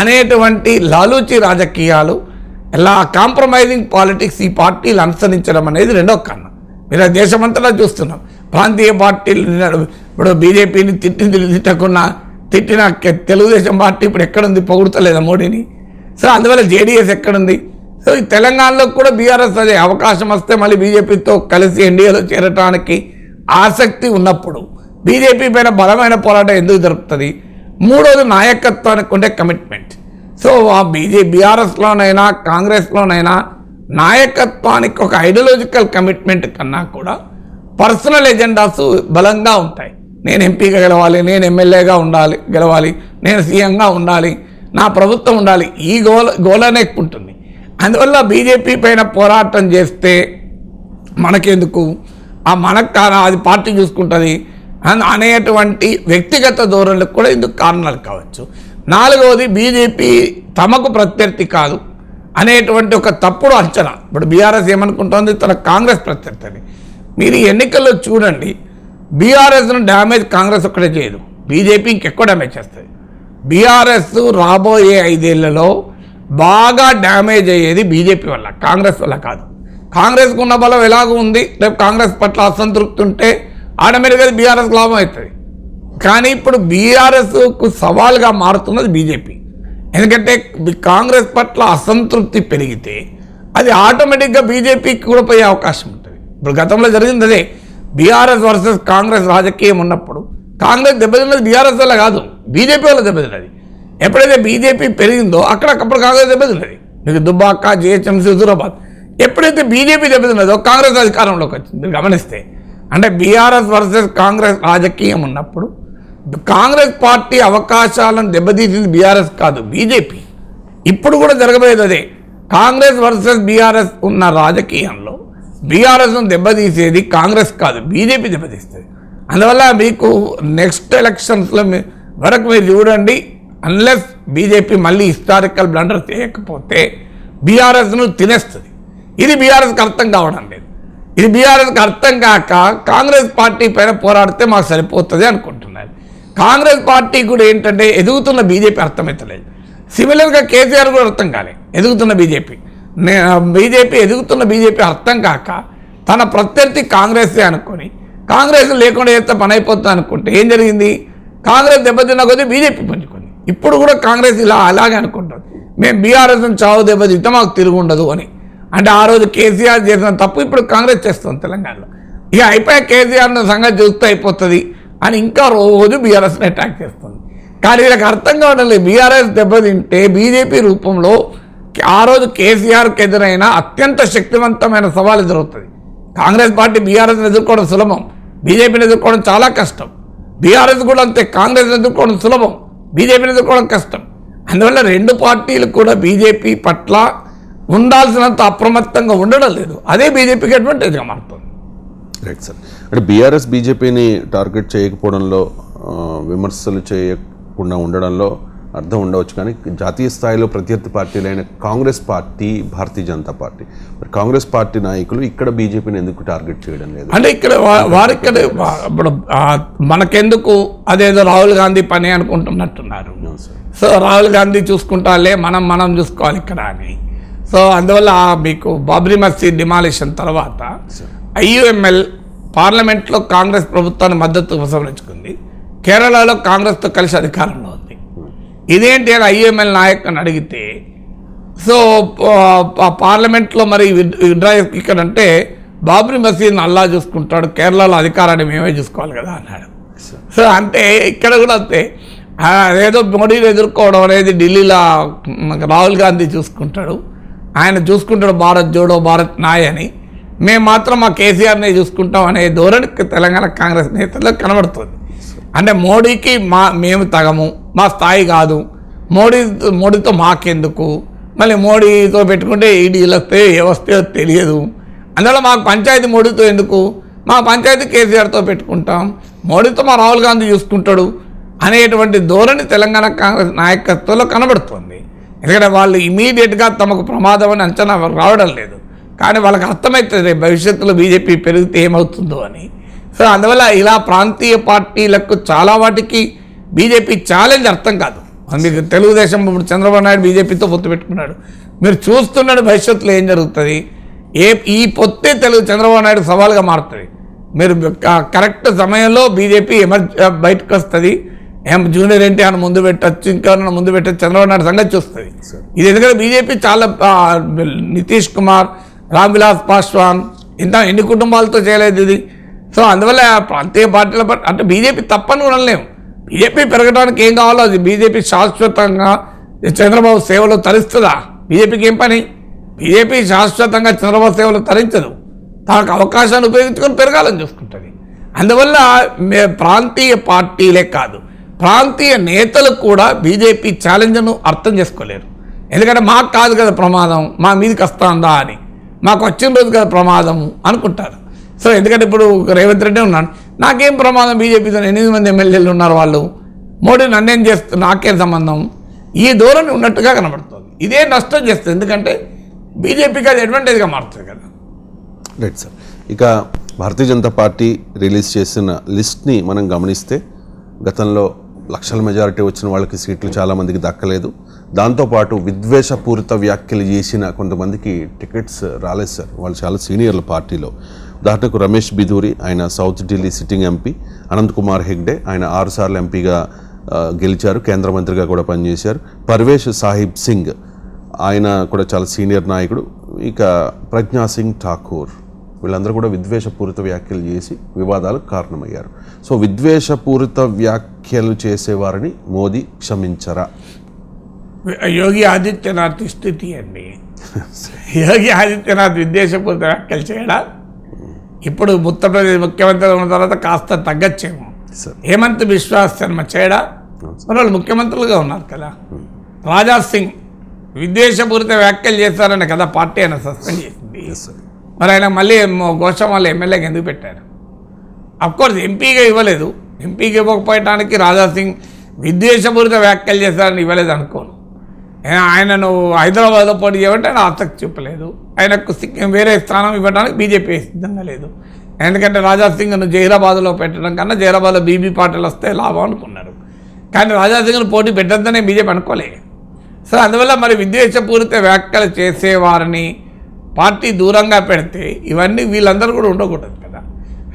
అనేటువంటి లాలూచి రాజకీయాలు, ఎలా కాంప్రమైజింగ్ పాలిటిక్స్ ఈ పార్టీలు అనుసరించడం అనేది రెండో కారణం. మీరు దేశమంతటా చూస్తున్నాం. ప్రాంతీయ పార్టీలు ఇప్పుడు బీజేపీని తిట్టిన తెలుగుదేశం పార్టీ ఇప్పుడు ఎక్కడుంది? పొగుడుతలేదా మోడీని? సో అందువల్ల జేడీఎస్ ఎక్కడుంది? సో ఈ తెలంగాణలో కూడా బీఆర్ఎస్ అదే అవకాశం వస్తే మళ్ళీ బీజేపీతో కలిసి ఎన్డీఏలో చేరటానికి ఆసక్తి ఉన్నప్పుడు బీజేపీ పైన బలమైన పోరాటం ఎందుకు జరుపుతుంది? మూడోది నాయకత్వానికి ఉండే కమిట్మెంట్. సో ఆ బీఆర్ఎస్లోనైనా కాంగ్రెస్లోనైనా నాయకత్వానికి ఒక ఐడియాలజికల్ కమిట్మెంట్ కన్నా కూడా పర్సనల్ ఎజెండాస్ బలంగా ఉంటాయి. నేను ఎంపీగా గెలవాలి, నేను ఎమ్మెల్యేగా గెలవాలి, నేను సీఎంగా ఉండాలి, నా ప్రభుత్వం ఉండాలి, ఈ గోలనే ఉంటుంది. అందువల్ల బీజేపీ పైన పోరాటం చేస్తే మనకెందుకు, అది పార్టీ చూసుకుంటుంది అనేటువంటి వ్యక్తిగత ధోరణులకు కూడా ఇందుకు కారణాలు కావచ్చు. నాలుగవది బీజేపీ తమకు ప్రత్యర్థి కాదు అనేటువంటి ఒక తప్పుడు అంచనా. ఇప్పుడు బీఆర్ఎస్ ఏమనుకుంటోంది, తన కాంగ్రెస్ ప్రత్యర్థి అని. మీరు ఈ ఎన్నికల్లో చూడండి, బీఆర్ఎస్ను డ్యామేజ్ కాంగ్రెస్ ఒక్కడే చేయదు, బీజేపీ ఇంకెక్కువ డ్యామేజ్ చేస్తుంది. బీఆర్ఎస్ రాబోయే 5 ఏళ్లలో బాగా డ్యామేజ్ అయ్యేది బీజేపీ వల్ల, కాంగ్రెస్ వల్ల కాదు. కాంగ్రెస్కు ఉన్న బలం ఎలాగూ ఉంది, రేపు కాంగ్రెస్ పట్ల అసంతృప్తి ఉంటే ఆటోమేటిక్గా బీఆర్ఎస్ లాభం అవుతుంది. కానీ ఇప్పుడు బీఆర్ఎస్కు సవాల్గా మారుతున్నది బీజేపీ. ఎందుకంటే కాంగ్రెస్ పట్ల అసంతృప్తి పెరిగితే అది ఆటోమేటిక్గా బీజేపీకి కూడా పోయే అవకాశం ఉంటుంది. ఇప్పుడు గతంలో జరిగింది అదే. బీఆర్ఎస్ వర్సెస్ కాంగ్రెస్ రాజకీయం ఉన్నప్పుడు కాంగ్రెస్ దెబ్బతిన్నది బీఆర్ఎస్ వల్ల కాదు, బీజేపీ వల్ల దెబ్బతిన్నది. ఎప్పుడైతే బీజేపీ పెరిగిందో అక్కడప్పుడు కాంగ్రెస్ దెబ్బతిన్నది. మీకు దుబ్బాక, జిహెచ్ఎంసీ, హుజూరాబాద్. ఎప్పుడైతే బీజేపీ దెబ్బతిన్నదో కాంగ్రెస్ అధికారంలోకి వచ్చింది. మీరు గమనిస్తే అంటే బీఆర్ఎస్ వర్సెస్ కాంగ్రెస్ రాజకీయం ఉన్నప్పుడు కాంగ్రెస్ పార్టీ అవకాశాలను దెబ్బతీసింది బీఆర్ఎస్ కాదు, బీజేపీ. ఇప్పుడు కూడా జరగబోయేది అదే. కాంగ్రెస్ వర్సెస్ బీఆర్ఎస్ ఉన్న రాజకీయంలో బీఆర్ఎస్ను దెబ్బతీసేది కాంగ్రెస్ కాదు, బీజేపీ దెబ్బతీస్తుంది. అందువల్ల మీకు నెక్స్ట్ ఎలక్షన్స్లో వరకు మీరు చూడండి, అన్లెస్ బీజేపీ మళ్ళీ హిస్టారికల్ బ్లండర్ చేయకపోతే బీఆర్ఎస్ను తినేస్తుంది. ఇది బీఆర్ఎస్కి అర్థం కావడం లేదు. ఇది బీఆర్ఎస్కి అర్థం కాక కాంగ్రెస్ పార్టీ పైన పోరాడితే మాకు సరిపోతుంది అనుకుంటున్నారు. కాంగ్రెస్ పార్టీ కూడా ఏంటంటే ఎదుగుతున్న బీజేపీ అర్థమవుతలేదు. సిమిలర్గా కేసీఆర్ కూడా అర్థం కాలే ఎదుగుతున్న బీజేపీ ఎదుగుతున్న బీజేపీ అర్థం కాక తన ప్రత్యర్థి కాంగ్రెసే అనుకొని కాంగ్రెస్ లేకుండా చేస్తే పని అయిపోతుంది అనుకుంటే ఏం జరిగింది? కాంగ్రెస్ దెబ్బతిన్న కొద్దీ బీజేపీ పుంజుకుంది. ఇప్పుడు కూడా కాంగ్రెస్ అలాగే అనుకుంటుంది, మేము బీఆర్ఎస్ని చావు దెబ్బతింటే మాకు తిరుగు ఉండదు అని. అంటే ఆ రోజు కేసీఆర్ చేసిన తప్పు ఇప్పుడు కాంగ్రెస్ చేస్తుంది తెలంగాణలో. ఇక అయిపోయా కేసీఆర్ని సంగతి చూస్తే అయిపోతుంది అని ఇంకా రోజు బీఆర్ఎస్ని అటాక్ చేస్తుంది. కానీ వీళ్ళకి అర్థం కావడం లేదు, బీఆర్ఎస్ దెబ్బతింటే బీజేపీ రూపంలో ఆ రోజు కేసీఆర్కి ఎదురైన అత్యంత శక్తివంతమైన సవాల్ ఎదురవుతుంది. కాంగ్రెస్ పార్టీ బీఆర్ఎస్ని ఎదుర్కోవడం సులభం, బీజేపీని ఎదుర్కోవడం చాలా కష్టం. బీఆర్ఎస్ కూడా అంతే, కాంగ్రెస్ని ఎదుర్కోవడం సులభం, బీజేపీని ఎదుర్కోవడం కష్టం. అందువల్ల రెండు పార్టీలు కూడా బీజేపీ పట్ల ఉండాల్సినంత అప్రమత్తంగా ఉండడం లేదు. అదే బీజేపీకి అడ్వాంటేజ్గా మారుతుంది. Right sir. అంటే బీఆర్ఎస్ బీజేపీని టార్గెట్ చేయకపోవడంలో, విమర్శలు చేయకుండా ఉండడంలో అర్థం ఉండవచ్చు. కానీ జాతీయ స్థాయిలో ప్రత్యర్థి పార్టీలైన కాంగ్రెస్ పార్టీ, భారతీయ జనతా పార్టీ, మరి కాంగ్రెస్ పార్టీ నాయకులు ఇక్కడ బీజేపీని ఎందుకు టార్గెట్ చేయడం లేదు? అంటే ఇక్కడ వారిక్కడ ఇప్పుడు మనకెందుకు అదేదో రాహుల్ గాంధీ పని అనుకుంటున్నట్టున్నారు. సో రాహుల్ గాంధీ చూసుకుంటాలే, మనం చూసుకోవాలి ఇక్కడ అని. సో అందువల్ల మీకు బాబ్రీ మసీద్ డిమాలిషన్ తర్వాత ఐయుఎంఎల్ పార్లమెంట్లో కాంగ్రెస్ ప్రభుత్వాన్ని మద్దతు ఉపసంహరించుకుంది. కేరళలో కాంగ్రెస్తో కలిసి అధికారంలో ఉంది. ఇదేంటి అని ఐయుఎంఎల్ నాయకుని అడిగితే, సో పార్లమెంట్లో మరి విడ్రా ఇక్కడ అంటే బాబ్రీ మసీద్ని అల్లా చూసుకుంటాడు, కేరళలో అధికారాన్ని మేమే చూసుకోవాలి కదా అన్నాడు. సో అంటే ఇక్కడ కూడా అంతే, ఏదో మోడీని ఎదుర్కోవడం అనేది ఢిల్లీలో రాహుల్ గాంధీ చూసుకుంటాడు, ఆయన చూసుకుంటాడు భారత్ జోడో భారత్ నాయ్ అని, మేము మాత్రం మా కేసీఆర్ని చూసుకుంటాం అనే ధోరణి తెలంగాణ కాంగ్రెస్ నేతల్లో కనబడుతుంది. అంటే మోడీకి మేము తగము, మా స్థాయి కాదు, మోడీతో మాకెందుకు, మళ్ళీ మోడీతో పెట్టుకుంటే ఈడీలు వస్తే ఏ వస్తాయో తెలియదు, అందువల్ల మాకు పంచాయతీ మోడీతో ఎందుకు, మా పంచాయతీ కేసీఆర్తో పెట్టుకుంటాం, మోడీతో మా రాహుల్ గాంధీ చూసుకుంటాడు అనేటువంటి ధోరణి తెలంగాణ కాంగ్రెస్ నాయకత్వంలో కనబడుతుంది. ఎందుకంటే వాళ్ళు ఇమీడియట్గా తమకు ప్రమాదం అని అంచనా రావడం లేదు, కానీ వాళ్ళకి అర్థమవుతుంది భవిష్యత్తులో బీజేపీ పెరిగితే ఏమవుతుందో అని. సో అందువల్ల ఇలా ప్రాంతీయ పార్టీలకు చాలా వాటికి బీజేపీ ఛాలెంజ్ అర్థం కాదు. మీకు తెలుగుదేశం ఇప్పుడు చంద్రబాబు నాయుడు బీజేపీతో పొత్తు పెట్టుకున్నాడు. మీరు చూస్తున్నాడు భవిష్యత్తులో ఏం జరుగుతుంది. ఈ పొత్తే చంద్రబాబు నాయుడు సవాల్గా మారుతుంది. మీరు కరెక్ట్ సమయంలో బీజేపీ బయటకు వస్తుంది. జూనియర్ ఎన్టీఆర్ ముందు పెట్టచ్చు, ఇంకెవరైనా ముందు పెట్టచ్చు, చంద్రబాబు నాయుడు సంగతి చూస్తుంది. ఇది ఎందుకంటే బీజేపీ చాలా నితీష్ కుమార్, రామ్ విలాస్ పాస్వాన్ ఎన్ని కుటుంబాలతో చేయలేదు ఇది. సో అందువల్ల ప్రాంతీయ పార్టీల అంటే బీజేపీ తప్పని కూడా అనలేము. బీజేపీ పెరగడానికి ఏం కావాలో అది బీజేపీ శాశ్వతంగా చంద్రబాబు సేవలో తరిస్తుందా? బీజేపీకి ఏం పని? బీజేపీ శాశ్వతంగా చంద్రబాబు సేవలు తరించదు. తనకు అవకాశాన్ని ఉపయోగించుకొని పెరగాలని చూసుకుంటుంది. అందువల్ల ప్రాంతీయ పార్టీలే కాదు, ప్రాంతీయ నేతలు కూడా బీజేపీ ఛాలెంజ్ను అర్థం చేసుకోలేరు. ఎందుకంటే మాకు కాదు కదా ప్రమాదం, మా మీదకి వస్తుందా అని, మాకు వచ్చిన రోజు కదా ప్రమాదం అనుకుంటారు. సో ఎందుకంటే ఇప్పుడు రేవంత్ రెడ్డి ఉన్నాడు, నాకేం ప్రమాదం బీజేపీతో, 8 మంది ఎమ్మెల్యేలు ఉన్నారు, వాళ్ళు మోడీ నన్నేం చేస్తుంది, నాకేం సంబంధం, ఈ ధోరణి ఉన్నట్టుగా కనబడుతుంది. ఇదే నష్టం చేస్తుంది, ఎందుకంటే బీజేపీకి అది అడ్వాంటేజ్గా మారుతుంది కదా. Right sir. ఇక భారతీయ జనతా పార్టీ రిలీజ్ చేసిన లిస్ట్ని మనం గమనిస్తే గతంలో లక్షల మెజారిటీ వచ్చిన వాళ్ళకి సీట్లు చాలామందికి దక్కలేదు. దాంతోపాటు విద్వేషపూరిత వ్యాఖ్యలు చేసిన కొంతమందికి టికెట్స్ రాలేదు సార్. వాళ్ళు చాలా సీనియర్ల పార్టీలో. ఉదాహరణకు రమేష్ బిధూరి, ఆయన south Delhi sitting MP. Anant Kumar Hegde, ఆయన 6 సార్లు ఎంపీగా గెలిచారు, కేంద్ర మంత్రిగా కూడా పనిచేశారు. పర్వేష్ సాహిబ్ సింగ్, ఆయన కూడా చాలా సీనియర్ నాయకుడు. ఇక ప్రజ్ఞా సింగ్ ఠాకూర్, వీళ్ళందరూ కూడా విద్వేషపూరిత వ్యాఖ్యలు చేసి వివాదాలకు కారణమయ్యారు. సో విద్వేషపూరిత వ్యాఖ్యలు చేసేవారిని మోదీ క్షమించరా? యోగి ఆదిత్యనాథ్ స్థితి అండి. యోగి ఆదిత్యనాథ్ విద్వేషపూరిత వ్యాఖ్యలు చేయడా? ఇప్పుడు ఉత్తరప్రదేశ్ ముఖ్యమంత్రి ఉన్న తర్వాత కాస్త తగ్గచ్చేమో. హేమంత్ బిశ్వాస్ శర్మ చేయడా? మరి వాళ్ళు ముఖ్యమంత్రులుగా ఉన్నారు కదా. రాజా సింగ్ విద్వేషపూరిత వ్యాఖ్యలు చేస్తారని కదా పార్టీ ఆయన సస్పెండ్ చేసింది. మరి ఆయన మళ్ళీ గోషామహల్ ఎమ్మెల్యేకి ఎందుకు పెట్టారు? అఫ్కోర్స్ ఎంపీగా ఇవ్వలేదు. ఎంపీగా ఇవ్వకపోయటానికి రాజా సింగ్ విద్వేషపూరిత వ్యాఖ్యలు చేస్తారని ఇవ్వలేదు అనుకోను. ఆయనను హైదరాబాద్లో పోటీ చేయబట్టి ఆయన ఆసక్తి చూపలేదు. ఆయనకు వేరే స్థానం ఇవ్వడానికి బీజేపీ సిద్ధంగా లేదు. ఎందుకంటే రాజా సింగ్ను జహీరాబాద్లో పెట్టడం కన్నా జహీరాబాద్లో బీబీ పార్టీలు వస్తే లాభం అనుకున్నారు. కానీ రాజా సింగ్ను పోటీ పెట్టద్దని బీజేపీ అనుకోలే. సో అందువల్ల మరి విద్వేషపూరిత వ్యాఖ్యలు చేసేవారిని పార్టీ దూరంగా పెడితే ఇవన్నీ వీళ్ళందరూ కూడా ఉండకూడదు కదా.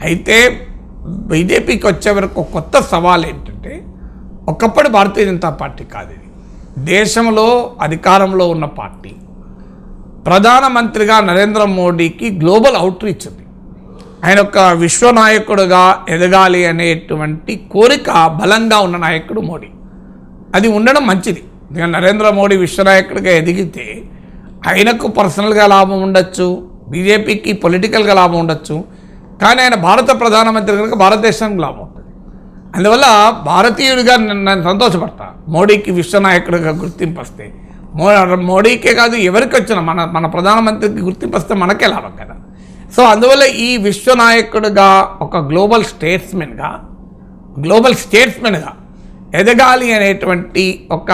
అయితే బీజేపీకి వచ్చే వరకు కొత్త సవాల్ ఏంటంటే, ఒకప్పటి భారతీయ జనతా పార్టీ కాదు ఇది. దేశంలో అధికారంలో ఉన్న పార్టీ. ప్రధానమంత్రిగా నరేంద్ర మోడీకి గ్లోబల్ అవుట్ రీచ్ ఉంది. ఆయన ఒక విశ్వనాయకుడుగా ఎదగాలి అనేటువంటి కోరిక బలంగా ఉన్న నాయకుడు మోడీ. అది ఉండడం మంచిది. నరేంద్ర మోడీ విశ్వనాయకుడిగా ఎదిగితే ఆయనకు పర్సనల్గా లాభం ఉండొచ్చు, బీజేపీకి పొలిటికల్గా లాభం ఉండొచ్చు. కానీ ఆయన భారత ప్రధానమంత్రి కనుక భారతదేశానికి లాభం ఉంటుంది. అందువల్ల భారతీయుడిగా నేను సంతోషపడతా మోడీకి విశ్వనాయకుడిగా గుర్తింపు వస్తే. మోడీకే కాదు, ఎవరికి వచ్చినా మన ప్రధానమంత్రికి గుర్తింపు వస్తే మనకే లాభం కదా. సో అందువల్ల ఈ విశ్వనాయకుడిగా ఒక గ్లోబల్ స్టేట్స్మెన్గా ఎదగాలి అనేటువంటి ఒక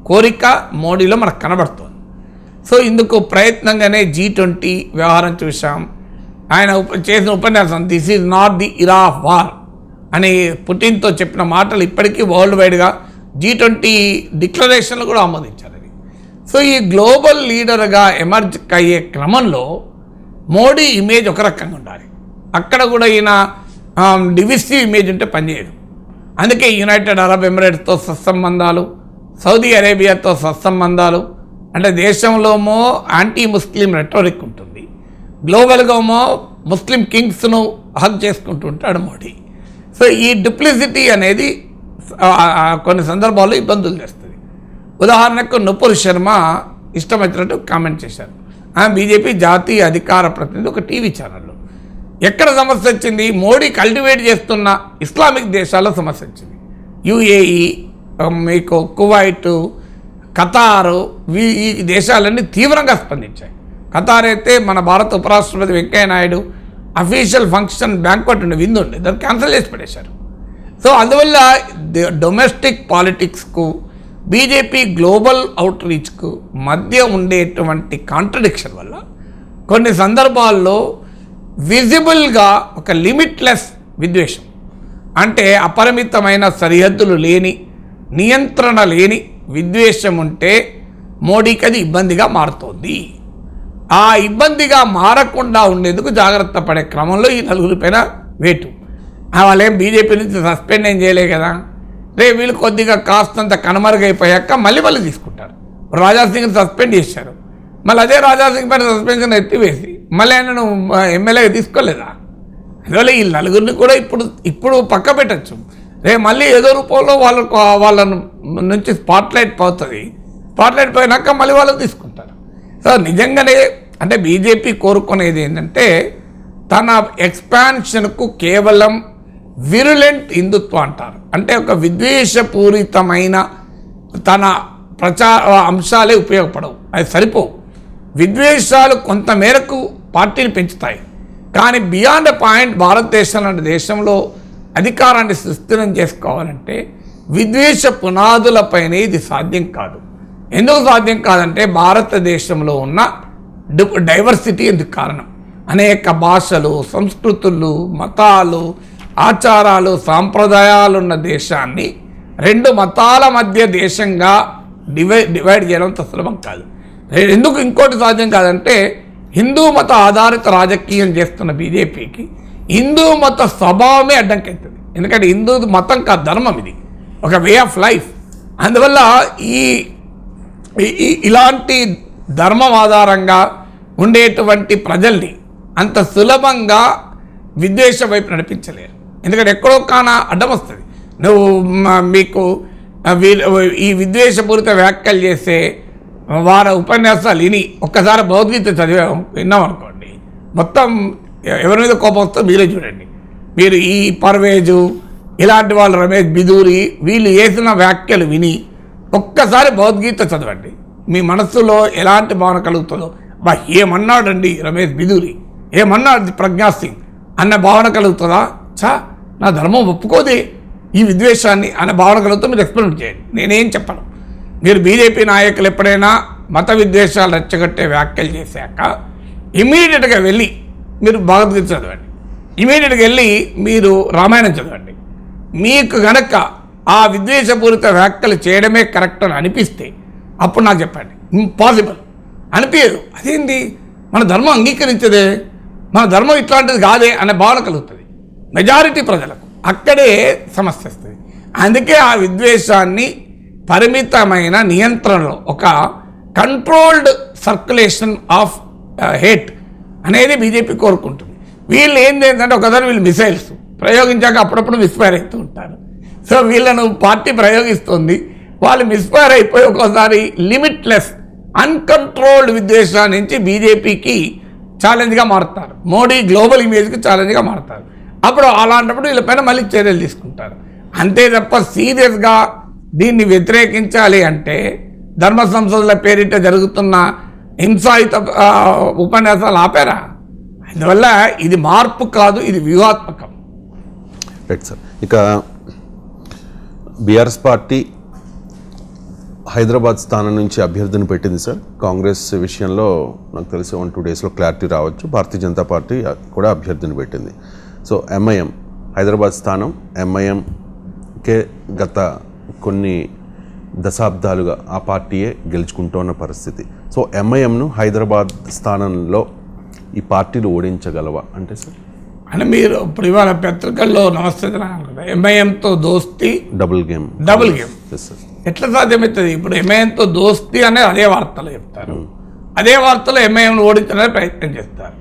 కోరిక మోడీలో మనకు కనబడుతుంది. సో ఇందుకు ప్రయత్నంగానే G20 వ్యవహారం చూసాం. ఆయన చేసిన ఉపన్యాసం this is not the Ira of war అని పుటిన్తో చెప్పిన మాటలు ఇప్పటికీ వరల్డ్ వైడ్గా G20 డిక్లరేషన్లు కూడా ఆమోదించారు. అది సో ఈ గ్లోబల్ లీడర్గా ఎమర్జ్ అయ్యే క్రమంలో మోడీ ఇమేజ్ ఒక రకంగా ఉండాలి. అక్కడ కూడా ఈయన డివిసివ్ ఇమేజ్ ఉంటే పనిచేయదు. అందుకే యునైటెడ్ అరబ్ ఎమిరేట్స్తో సత్సంబంధాలు, సౌదీ అరేబియాతో సత్సంబంధాలు. అంటే దేశంలోమో యాంటీ ముస్లిం రెటోరిక్ ఉంటుంది, గ్లోబల్గా ముస్లిం కింగ్స్ను హక్ చేసుకుంటూ ఉంటాడు మోడీ. సో ఈ డూప్లిసిటీ అనేది కొన్ని సందర్భాల్లో ఇబ్బందులు తెస్తుంది. ఉదాహరణకు నుపుర్ శర్మ ఇష్టం వచ్చినట్టు కామెంట్ చేశారు. బీజేపీ జాతీయ అధికార ప్రతినిధి ఒక టీవీ ఛానల్లో. ఎక్కడ సమస్య వచ్చింది? మోడీ కల్టివేట్ చేస్తున్న ఇస్లామిక్ దేశాల్లో సమస్య వచ్చింది. UAE, మీకు కువైట్, ఖతారు, ఈ దేశాలన్నీ తీవ్రంగా స్పందించాయి. ఖతార్ అయితే మన భారత ఉపరాష్ట్రపతి Venkaiah Naidu official function banquet ఉండే, విందు ఉండే, దాన్ని క్యాన్సిల్ చేసి పడేశారు. సో అందువల్ల డొమెస్టిక్ పాలిటిక్స్కు బీజేపీ గ్లోబల్ అవుట్ రీచ్కు మధ్య ఉండేటువంటి కాంట్రడిక్షన్ వల్ల కొన్ని సందర్భాల్లో విజిబుల్గా ఒక లిమిట్లెస్ విద్వేషం. అంటే అపరిమితమైన సరిహద్దులు లేని, నియంత్రణ లేని విద్వేషం ఉంటే మోడీకి అది ఇబ్బందిగా మారుతోంది. ఆ ఇబ్బందిగా మారకుండా ఉండేందుకు జాగ్రత్త పడే క్రమంలో ఈ నలుగురి పైన వేటు. వాళ్ళేం బీజేపీ నుంచి సస్పెండ్ ఏం చేయలే కదా. రేపు వీళ్ళు కొద్దిగా కాస్తంత కనుమరుగైపోయాక మళ్ళీ తీసుకుంటారు. రాజాసింగ్ సస్పెండ్ చేశారు, మళ్ళీ అదే రాజాసింగ్ పైన సస్పెన్షన్ ఎత్తివేసి మళ్ళీ ఆయనను ఎమ్మెల్యేగా తీసుకోలేదా? అందువల్ల ఈ నలుగురిని కూడా ఇప్పుడు పక్క పెట్టచ్చు. రేపు మళ్ళీ ఏదో రూపంలో వాళ్ళ నుంచి స్పాట్లైట్ పోతుంది. స్పాట్లైట్ పోయినాక మళ్ళీ వాళ్ళు తీసుకుంటారు. సో నిజంగానే అంటే బీజేపీ కోరుకునేది ఏంటంటే తన ఎక్స్పాన్షన్కు కేవలం విరులెంట్ హిందుత్వం అంటారు, అంటే ఒక విద్వేషపూరితమైన తన ప్రచార అంశాలే ఉపయోగపడవు, అది సరిపోవు. విద్వేషాలు కొంత మేరకు పార్టీని పెంచుతాయి, కానీ బియాండ్ పాయింట్ భారతదేశం లాంటి దేశంలో అధికారాన్ని సుస్థిరం చేసుకోవాలంటే విద్వేష పునాదులపైనే ఇది సాధ్యం కాదు. ఎందుకు సాధ్యం కాదంటే భారతదేశంలో ఉన్న డైవర్సిటీ ఎందుకు కారణం. అనేక భాషలు, సంస్కృతులు, మతాలు, ఆచారాలు, సాంప్రదాయాలు ఉన్న దేశాన్ని రెండు మతాల మధ్య దేశంగా డివైడ్ చేయడం అంత సులభం కాదు. ఎందుకు ఇంకోటి సాధ్యం కాదంటే హిందూ మత ఆధారిత రాజకీయం చేస్తున్న బీజేపీకి హిందూ మత స్వభావమే అడ్డంకవుతుంది. ఎందుకంటే హిందూ మతం కాదు, ధర్మం, ఇది ఒక వే ఆఫ్ లైఫ్. అందువల్ల ఇలాంటి ధర్మం ఆధారంగా ఉండేటువంటి ప్రజల్ని అంత సులభంగా విద్వేషం వైపు నడిపించలేరు. ఎందుకంటే ఎక్కడో కానా అడ్డం వస్తుంది. నువ్వు మీకు ఈ విద్వేషపూరిత వ్యాఖ్యలు చేసే వారి ఉపన్యాసాలు విని ఒక్కసారి భగవద్గీత విన్నాం అనుకోండి, మొత్తం ఎవరి మీద కోపం వస్తుందో మీరే చూడండి. మీరు ఈ పర్వేజు ఇలాంటి వాళ్ళు, రమేష్ బిదూరి, వీళ్ళు చేసిన వ్యాఖ్యలు విని ఒక్కసారి భగవద్గీత చదవండి, మీ మనస్సులో ఎలాంటి భావన కలుగుతుందో. ఏమన్నాడండి రమేష్ బిదూరి, ఏమన్నాడు ప్రజ్ఞా సింగ్ అన్న భావన కలుగుతుందా? నా ధర్మం ఒప్పుకోదే ఈ విద్వేషాన్ని అనే భావన కలుగుతూ మీరు ఎక్స్పెరిమెంట్ చేయండి. నేనేం చెప్పను. మీరు బీజేపీ నాయకులు ఎప్పుడైనా మత విద్వేషాలు రెచ్చగొట్టే వ్యాఖ్యలు చేశాక ఇమీడియట్గా వెళ్ళి మీరు భగవద్గీత చదవండి, ఇమీడియట్గా వెళ్ళి మీరు రామాయణం చదవండి. మీకు గనక ఆ విద్వేషపూరిత వ్యాఖ్యలు చేయడమే కరెక్ట్ అని అనిపిస్తే అప్పుడు నాకు చెప్పండి. ఇంపాసిబుల్ అనిపించదు. అదేంటి, మన ధర్మం అంగీకరించదే, మన ధర్మం ఇట్లాంటిది కాదే అనే భావన కలుగుతుంది మెజారిటీ ప్రజలకు. అక్కడే సమస్య వస్తుంది. అందుకే ఆ విద్వేషాన్ని పరిమితమైన నియంత్రణలో ఒక కంట్రోల్డ్ సర్క్యులేషన్ ఆఫ్ హేట్ అనేది బీజేపీ కోరుకుంటుంది. వీళ్ళు ఏంటంటే ఒకసారి వీళ్ళు మిసైల్స్ ప్రయోగించాక అప్పుడప్పుడు మిస్ఫైర్ అవుతూ ఉంటారు. సో వీళ్ళను పార్టీ ప్రయోగిస్తుంది, వాళ్ళు మిస్ఫైర్ అయిపోయి ఒక్కోసారి లిమిట్లెస్ అన్కంట్రోల్డ్ విద్వేషాన్ని నుంచి బీజేపీకి ఛాలెంజ్గా మారుతారు, మోడీ గ్లోబల్ ఇమేజ్కి ఛాలెంజ్గా మారుతారు. అప్పుడు అలాంటప్పుడు వీళ్ళపైన మళ్ళీ చర్యలు తీసుకుంటారు. అంతే తప్ప సీరియస్గా దీన్ని వ్యతిరేకించాలి అంటే ధర్మ సంసదల పేరిట జరుగుతున్న హింసాయుత ఉపన్యాసాలు ఆపారా? అందువల్ల ఇది మార్పు కాదు, ఇది వ్యూహాత్మకం. Right sir. ఇక బీఆర్ఎస్ పార్టీ హైదరాబాద్ స్థానం నుంచి అభ్యర్థిని పెట్టింది సార్. కాంగ్రెస్ విషయంలో నాకు తెలిసి 1-2 డేస్లో క్లారిటీ రావచ్చు. భారతీయ జనతా పార్టీ కూడా అభ్యర్థిని పెట్టింది. సో ఎంఐఎం హైదరాబాద్ స్థానం ఎంఐఎంకే గత కొన్ని దశాబ్దాలుగా ఆ పార్టీయే గెలుచుకుంటున్న పరిస్థితి. సో ఎంఐఎంను హైదరాబాద్ స్థానంలో ఈ పార్టీలు ఓడించగలవా అంటే సార్? అని మీరు ఇప్పుడు ఇవాళ పత్రికల్లో నమస్తే అనుకుంటా, ఎంఐఎంతో దోస్తీ డబుల్ గేమ్ ఎట్లా సాధ్యమవుతుంది? ఇప్పుడు ఎంఐఎంతో దోస్తీ అనేది అదే వార్తలు చెప్తారు, అదే వార్తలో ఎంఐఎంను ఓడించడానికి ప్రయత్నం చేస్తారు.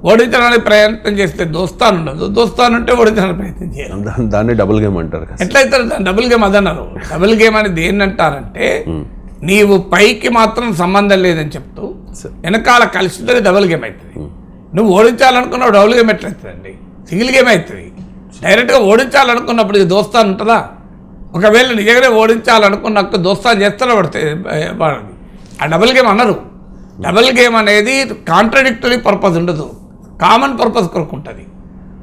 ఓడించడానికి ప్రయత్నం చేస్తే దోస్తాను ఉండదు, దోస్తాను ఉంటే ఓడించడానికి ప్రయత్నం చేయాలి. దాన్ని డబుల్ గేమ్ అంటారు. ఎట్లయితే డబుల్ గేమ్ అదన్నారు. డబుల్ గేమ్ అనేది ఏంటంటారంటే నీవు పైకి మాత్రం సంబంధం లేదని చెప్తూ వెనకాల కలిసితే డబుల్ గేమ్ అవుతుంది. నువ్వు ఓడించాలనుకున్నావు డబుల్ గేమ్ ఎట్లయితుందండి? సింగిల్ గేమ్ అవుతుంది. డైరెక్ట్గా ఓడించాలనుకున్నప్పుడు ఇది దోస్తాను ఉంటుందా? ఒకవేళ నిజంగానే ఓడించాలనుకున్నప్పుడు దోస్తాను చేస్తానే పడుతుంది వాడిని. ఆ డబుల్ గేమ్ అన్నారు. డబుల్ గేమ్ అనేది కాంట్రడిక్టరీ పర్పస్ ఉండదు, కామన్ పర్పస్ కొరకు ఉంటుంది.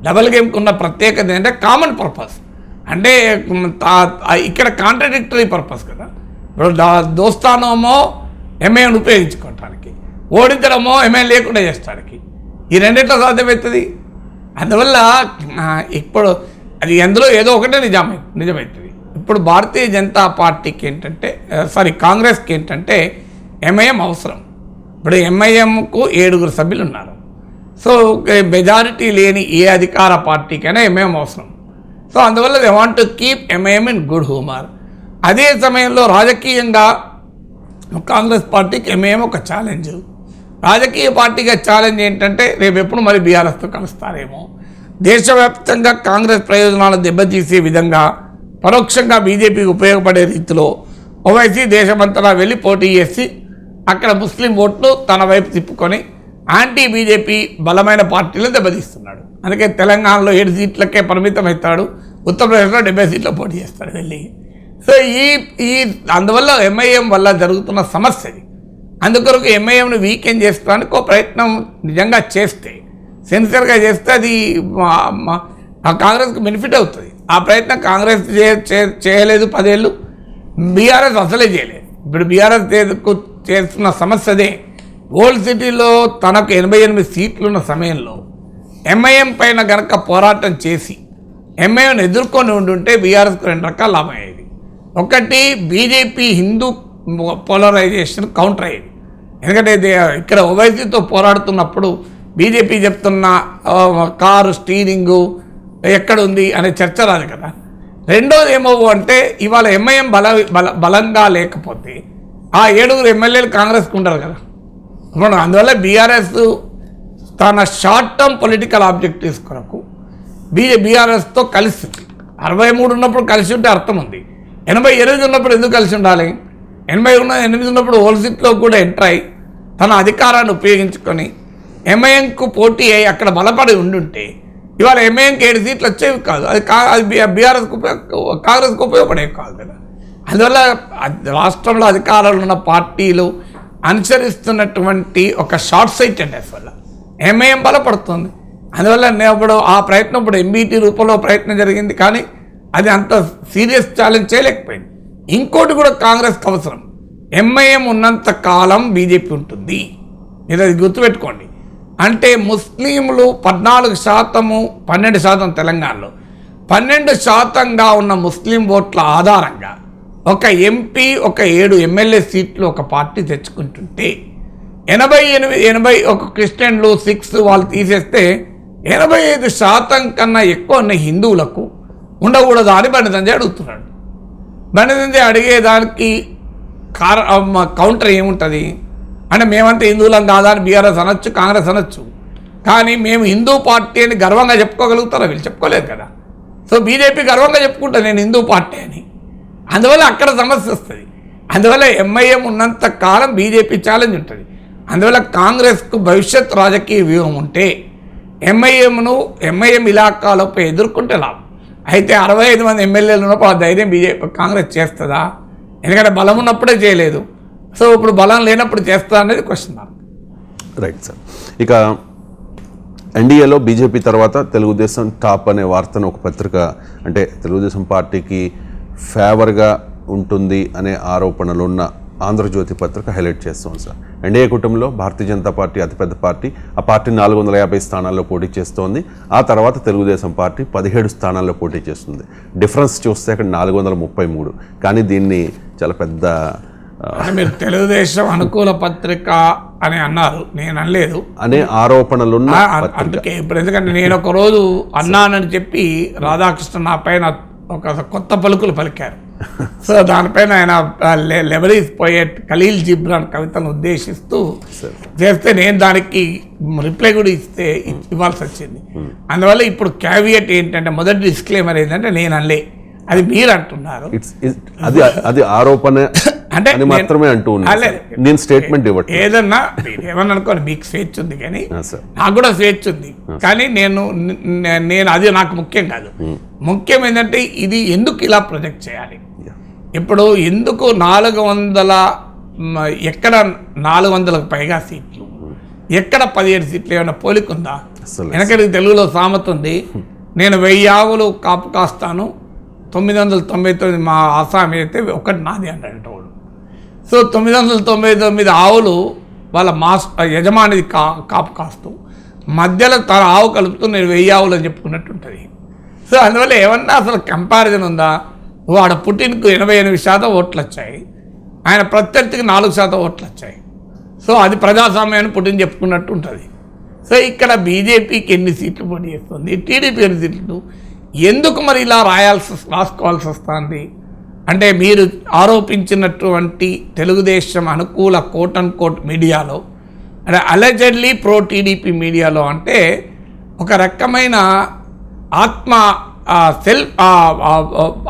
డబుల్ గేమ్కి ఉన్న ప్రత్యేకత ఏంటంటే కామన్ పర్పస్. అంటే ఇక్కడ కాంట్రడిక్టరీ పర్పస్ కదా. ఇప్పుడు దోస్తానమో ఎంఐఎంను ఉపయోగించుకోవటానికి, ఓడించడమో ఎంఐఎం లేకుండా చేస్తానికి. ఈ రెండిట్లో సాధ్యమవుతుంది. అందువల్ల ఇప్పుడు అది ఎందులో ఏదో ఒకటే నిజమవుతుంది. ఇప్పుడు భారతీయ జనతా పార్టీకి ఏంటంటే కాంగ్రెస్కి ఏంటంటే ఎంఐఎం అవసరం. ఇప్పుడు ఎంఐఎంకు 7 సభ్యులు ఉన్నారు. సో మెజారిటీ లేని ఏ అధికార పార్టీకైనా ఎంఐఎం అవసరం. సో అందువల్ల they want to keep MIM in good humour. అదే సమయంలో రాజకీయంగా కాంగ్రెస్ పార్టీకి ఎంఐఎం ఒక ఛాలెంజ్. రాజకీయ పార్టీగా ఛాలెంజ్ ఏంటంటే రేపు ఎప్పుడు మరి బీఆర్ఎస్తో కలుస్తారేమో, దేశవ్యాప్తంగా కాంగ్రెస్ ప్రయోజనాలను దెబ్బతీసే విధంగా పరోక్షంగా బీజేపీకి ఉపయోగపడే రీతిలో ఓవైసీ దేశమంతటా వెళ్ళి పోటీ చేసి అక్కడ ముస్లిం ఓట్లు తన వైపు తిప్పుకొని యాంటీ బీజేపీ బలమైన పార్టీలు దెబ్బతీస్తున్నాడు. అందుకే తెలంగాణలో 7 సీట్లకే పరిమితం అవుతాడు, ఉత్తరప్రదేశ్లో 70 సీట్లు పోటీ చేస్తాడు వెళ్ళి. సో అందువల్ల ఎంఐఎం వల్ల జరుగుతున్న సమస్యది. అందుకొరకు ఎంఐఎంను వీకెండ్ చేసుకోవడానికి ఒక ప్రయత్నం నిజంగా చేస్తే, సిన్సియర్గా చేస్తే అది కాంగ్రెస్కి బెనిఫిట్ అవుతుంది. ఆ ప్రయత్నం కాంగ్రెస్ చేయలేదు 10 ఏళ్ళు, బీఆర్ఎస్ అసలే చేయలేదు. ఇప్పుడు బీఆర్ఎస్ చేస్తున్న సమస్య అదే. ఓల్డ్ సిటీలో తనకు 88 సీట్లు ఉన్న సమయంలో ఎంఐఎం పైన గనక పోరాటం చేసి ఎంఐఎంను ఎదుర్కొని ఉండుంటే బీఆర్ఎస్కు 2 రకాల లాభం అయ్యేది. ఒకటి, బీజేపీ హిందూ పోలరైజేషన్ కౌంటర్ అయ్యేది. ఎందుకంటే ఇక్కడ ఓవైసీతో పోరాడుతున్నప్పుడు బీజేపీ చెప్తున్న కారు స్టీరింగు ఎక్కడుంది అనే చర్చ రాదు కదా. రెండోది ఏమో అంటే ఇవాళ ఎంఐఎం బలంగా లేకపోతే ఆ 7 ఎమ్మెల్యేలు కాంగ్రెస్కి ఉండరు కదా. ఇప్పుడు అందువల్ల బీఆర్ఎస్ తన షార్ట్ టర్మ్ పొలిటికల్ ఆబ్జెక్టివ్స్ కొరకు బీఆర్ఎస్తో కలిసింది. 63 ఉన్నప్పుడు కలిసి ఉంటే అర్థం ఉంది. 88 ఉన్నప్పుడు ఎందుకు కలిసి ఉండాలి? 88 ఉన్నప్పుడు ఓల్డ్ సీట్లో కూడా ఎంటర్ అయ్యి తన అధికారాన్ని ఉపయోగించుకొని ఎంఐఎంకు పోటీ అయ్యి అక్కడ బలపడి ఉండుంటే ఇవాళ ఎంఐఎంకి 7 సీట్లు వచ్చేవి కాదు. అది బీఆర్ఎస్కు కాంగ్రెస్కు ఉపయోగపడేవి కాదు కదా. అందువల్ల రాష్ట్రంలో అధికారంలో ఉన్న పార్టీలు అనుసరిస్తున్నటువంటి ఒక షార్ట్ సైటెడ్నెస్ వల్ల ఎంఐఎం బలపడుతుంది. అందువల్ల ఇప్పుడు ఆ ప్రయత్నం ఇప్పుడు ఎంబీటీ రూపంలో ప్రయత్నం జరిగింది, కానీ అది అంత సీరియస్ ఛాలెంజ్ చేయలేకపోయింది. ఇంకోటి కూడా కాంగ్రెస్కి అవసరం, ఎంఐఎం ఉన్నంత కాలం బీజేపీ ఉంటుంది. మీరు అది గుర్తుపెట్టుకోండి. అంటే ముస్లింలు 14%, 12% తెలంగాణలో 12%గా ఉన్న ముస్లిం ఓట్ల ఆధారంగా ఒక ఎంపీ, ఒక 7 ఎమ్మెల్యే సీట్లు ఒక పార్టీ తెచ్చుకుంటుంటే 81 క్రిస్టియన్లు 6 వాళ్ళు తీసేస్తే 85% కన్నా ఎక్కువ ఉన్న హిందువులకు ఉండకూడదు అని బండి సంజయ్ అడుగుతున్నాడు. బండి సంజయ్ అడిగేదానికి కౌంటర్ ఏముంటుంది అంటే మేమంతా హిందువులం కాదా అని బీఆర్ఎస్ అనొచ్చు, కాంగ్రెస్ అనొచ్చు, కానీ మేము హిందూ పార్టీ అని గర్వంగా చెప్పుకోగలుగుతారా? వీళ్ళు చెప్పుకోలేదు కదా. సో బీజేపీ గర్వంగా చెప్పుకుంటా నేను హిందూ పార్టీ అని. అందువల్ల అక్కడ సమస్య వస్తుంది. అందువల్ల ఎంఐఎం ఉన్నంత కాలం బీజేపీ ఛాలెంజ్ ఉంటుంది. అందువల్ల కాంగ్రెస్కు భవిష్యత్ రాజకీయ వ్యూహం ఉంటే ఎంఐఎం ఇలాకాలోపు ఎదుర్కొంటే లాభం. అయితే 65 మంది ఎమ్మెల్యేలు ఉన్నప్పుడు ఆ ధైర్యం కాంగ్రెస్ చేస్తుందా? ఎందుకంటే బలం ఉన్నప్పుడే చేయలేదు. సో ఇప్పుడు బలం లేనప్పుడు చేస్తా అనేది క్వశ్చన్ మార్క్. Right sir. ఇక ఎన్డీఏలో బీజేపీ తర్వాత తెలుగుదేశం టాప్ అనే వార్తను ఒక పత్రిక, అంటే తెలుగుదేశం పార్టీకి ఫేవర్గా ఉంటుంది అనే ఆరోపణలు ఉన్న ఆంధ్రజ్యోతి పత్రిక హైలైట్ చేస్తుంది సార్. ఎన్డీఏ కూటమిలో భారతీయ జనతా పార్టీ అతిపెద్ద పార్టీ. ఆ పార్టీ 450 స్థానాల్లో పోటీ చేస్తోంది. ఆ తర్వాత తెలుగుదేశం పార్టీ 17 స్థానాల్లో పోటీ చేస్తుంది. డిఫరెన్స్ చూస్తే అక్కడ 433. కానీ దీన్ని చాలా పెద్ద మీరు తెలుగుదేశం అనుకూల పత్రిక అని అన్నారు, నేను అనలేదు అనే ఆరోపణలున్న అందుకే ఇప్పుడు. ఎందుకంటే నేను ఒక రోజు అన్నానని చెప్పి రాధాకృష్ణ నా పైన ఒక కొత్త పలుకులు పలికారు. సో దానిపైన ఆయన లెబరీస్ పోయెట్ ఖలీల్ జిబ్రాన్ కవితను ఉద్దేశిస్తూ చేస్తే నేను దానికి రిప్లై కూడా ఇవ్వాల్సి వచ్చింది. అందువల్ల ఇప్పుడు క్యావియట్ ఏంటంటే, మొదటి డిస్క్లైమర్ ఏంటంటే నేను అనలే, అది మీరు అంటున్నారు. అది ఆరోపణ అంటే మాత్రమే అంటూ నేను స్టేట్మెంట్ ఇవ్వట్లేదు. ఏదన్నా ఏమన్నా అనుకోండి, మీకు స్వేచ్ఛ ఉంది, కానీ నాకు కూడా స్వేచ్ఛ ఉంది. కానీ నేను అది నాకు ముఖ్యం కాదు. ముఖ్యం ఏంటంటే ఇది ఎందుకు ఇలా ప్రొజెక్ట్ చేయాలి. ఇప్పుడు ఎందుకు 400 ఎక్కడ 400కు పైగా సీట్లు, ఎక్కడ 17 సీట్లు ఏమైనా పోలికుందా? వెనకటి తెలుగులో సామెత ఉంది, నేను 1000 ఆవులు కాపు కాస్తాను, 999 మా ఆసామి అయితే ఒకటి నాది అంటాడు వాడు. సో 999 ఆవులు వాళ్ళ యజమానిది కాపు కాస్తూ మధ్యలో తన ఆవు కలుపుతూ నేను 1000 ఆవులు అని చెప్పుకున్నట్టు ఉంటుంది. సో అందువల్ల ఏమన్నా అసలు కంపారిజన్ ఉందా? వాడ పుటిన్కు 88% ఓట్లు వచ్చాయి, ఆయన ప్రత్యర్థికి 4% ఓట్లు వచ్చాయి. సో అది ప్రజాస్వామ్యాన్ని పుటిన్ చెప్పుకున్నట్టు ఉంటుంది. సో ఇక్కడ బీజేపీకి ఎన్ని సీట్లు పోటీ చేస్తుంది, టీడీపీ ఎన్ని సీట్లు, ఎందుకు మరి ఇలా రాసుకోవాల్సి వస్తుంది అంటే మీరు ఆరోపించినటువంటి తెలుగుదేశం అనుకూల కోట్ అండ్ కోట్ మీడియాలో అంటే అలెజెడ్లీ ప్రో టీడీపీ మీడియాలో అంటే ఒక రకమైన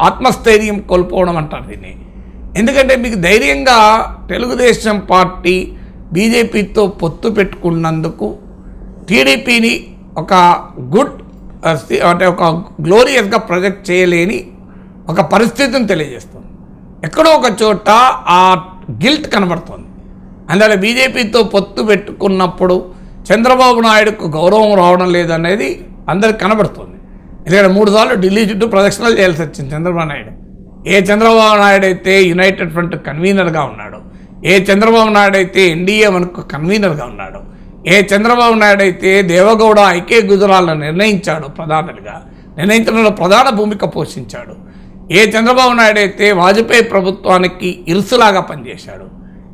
ఆత్మస్థైర్యం కోల్పోవడం అంటారు దీన్ని. ఎందుకంటే మీకు ధైర్యంగా తెలుగుదేశం పార్టీ బీజేపీతో పొత్తు పెట్టుకున్నందుకు టీడీపీని ఒక గుడ్ అంటే ఒక గ్లోరియస్గా ప్రొజెక్ట్ చేయలేని ఒక పరిస్థితిని తెలియజేస్తుంది. ఎక్కడో ఒక చోట ఆ గిల్ట్ కనబడుతుంది. అందువల్ల బీజేపీతో పొత్తు పెట్టుకున్నప్పుడు చంద్రబాబు నాయుడుకు గౌరవం రావడం లేదనేది అందరికి కనబడుతుంది. ఎందుకంటే 3 సార్లు ఢిల్లీ చుట్టూ ప్రదక్షిణలు చేయాల్సి వచ్చింది చంద్రబాబు నాయుడు. ఏ చంద్రబాబు నాయుడు అయితే యునైటెడ్ ఫ్రంట్ కన్వీనర్గా ఉన్నాడు, ఏ చంద్రబాబు నాయుడు అయితే ఎన్డీఏ మనకు కన్వీనర్గా ఉన్నాడు, ఏ చంద్రబాబు నాయుడు అయితే దేవగౌడ ఐకే గుజరాలను నిర్ణయించాడు, ప్రధానిగా నిర్ణయించడంలో ప్రధాన భూమిక పోషించాడు, ఏ చంద్రబాబు నాయుడు అయితే వాజ్పేయి ప్రభుత్వానికి ఇరుసులాగా పనిచేశాడు,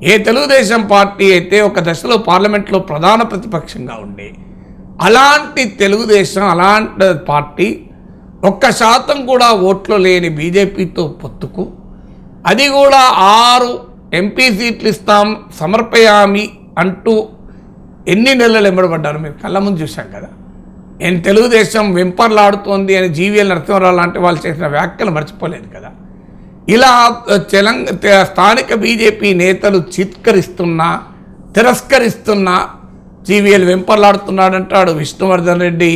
ఏ తెలుగుదేశం పార్టీ అయితే ఒక దశలో పార్లమెంట్లో ప్రధాన ప్రతిపక్షంగా ఉండే అలాంటి తెలుగుదేశం అలాంటి పార్టీ 1% కూడా ఓట్లు లేని బీజేపీతో పొత్తుకు, అది కూడా 6 ఎంపీ సీట్లు ఇస్తాం సమర్పయామి అంటూ ఎన్ని నెలలు ఎంబడబడ్డారు మీరు కళ్ళ ముందు చూశాం కదా. తెలుగుదేశం వెంపర్లాడుతోంది అని జీవీఎల్ నరసింహారావు లాంటి వాళ్ళు చేసిన వ్యాఖ్యలు మర్చిపోలేదు కదా. ఇలా స్థానిక బీజేపీ నేతలు చిత్కరిస్తున్నా తిరస్కరిస్తున్నా జీవీఎల్ వెంపర్లాడుతున్నాడంటాడు, విష్ణువర్ధన్ రెడ్డి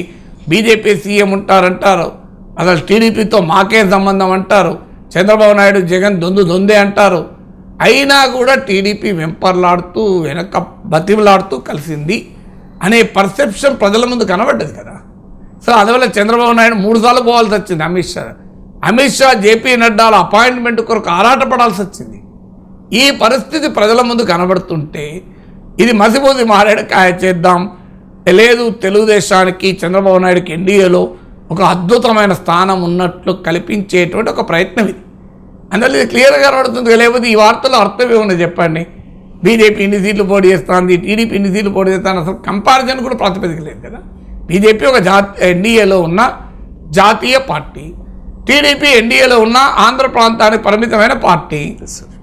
బీజేపీ సీఎం ఉంటారంటారు, అసలు టీడీపీతో మాకే సంబంధం అంటారు, చంద్రబాబు నాయుడు జగన్ దొందే అంటారు. అయినా కూడా టీడీపీ వెంపర్లాడుతూ వెనక బతిమలాడుతూ కలిసింది అనే పర్సెప్షన్ ప్రజల ముందు కనబడ్డది కదా. సో అందువల్ల చంద్రబాబు నాయుడు 3 సార్లు పోవాల్సి వచ్చింది. అమిత్ షా జేపీ నడ్డాల అపాయింట్మెంట్ కొరకు ఆరాటపడాల్సి వచ్చింది. ఈ పరిస్థితి ప్రజల ముందు కనబడుతుంటే ఇది మసిపోసి మారేడుకాయ చేద్దాం లేదు, తెలుగుదేశానికి చంద్రబాబు నాయుడుకి ఎన్డీఏలో ఒక అద్భుతమైన స్థానం ఉన్నట్లు కల్పించేటువంటి ఒక ప్రయత్నం ఇది. అందువల్ల ఇది క్లియర్గా కనబడుతుంది. లేకపోతే ఈ వార్తలో అర్థం ఏముంది చెప్పండి. బీజేపీ ఇన్ని సీట్లు పోటీ చేస్తుంది, టీడీపీ ఇన్ని సీట్లు పోటీ చేస్తాను, అసలు కంపారిజన్ కూడా ప్రాతిపదిక లేదు కదా. బీజేపీ ఒక ఎన్డీఏలో ఉన్న జాతీయ పార్టీ, టీడీపీ ఎన్డీఏలో ఉన్న ఆంధ్ర ప్రాంతానికి పరిమితమైన పార్టీ.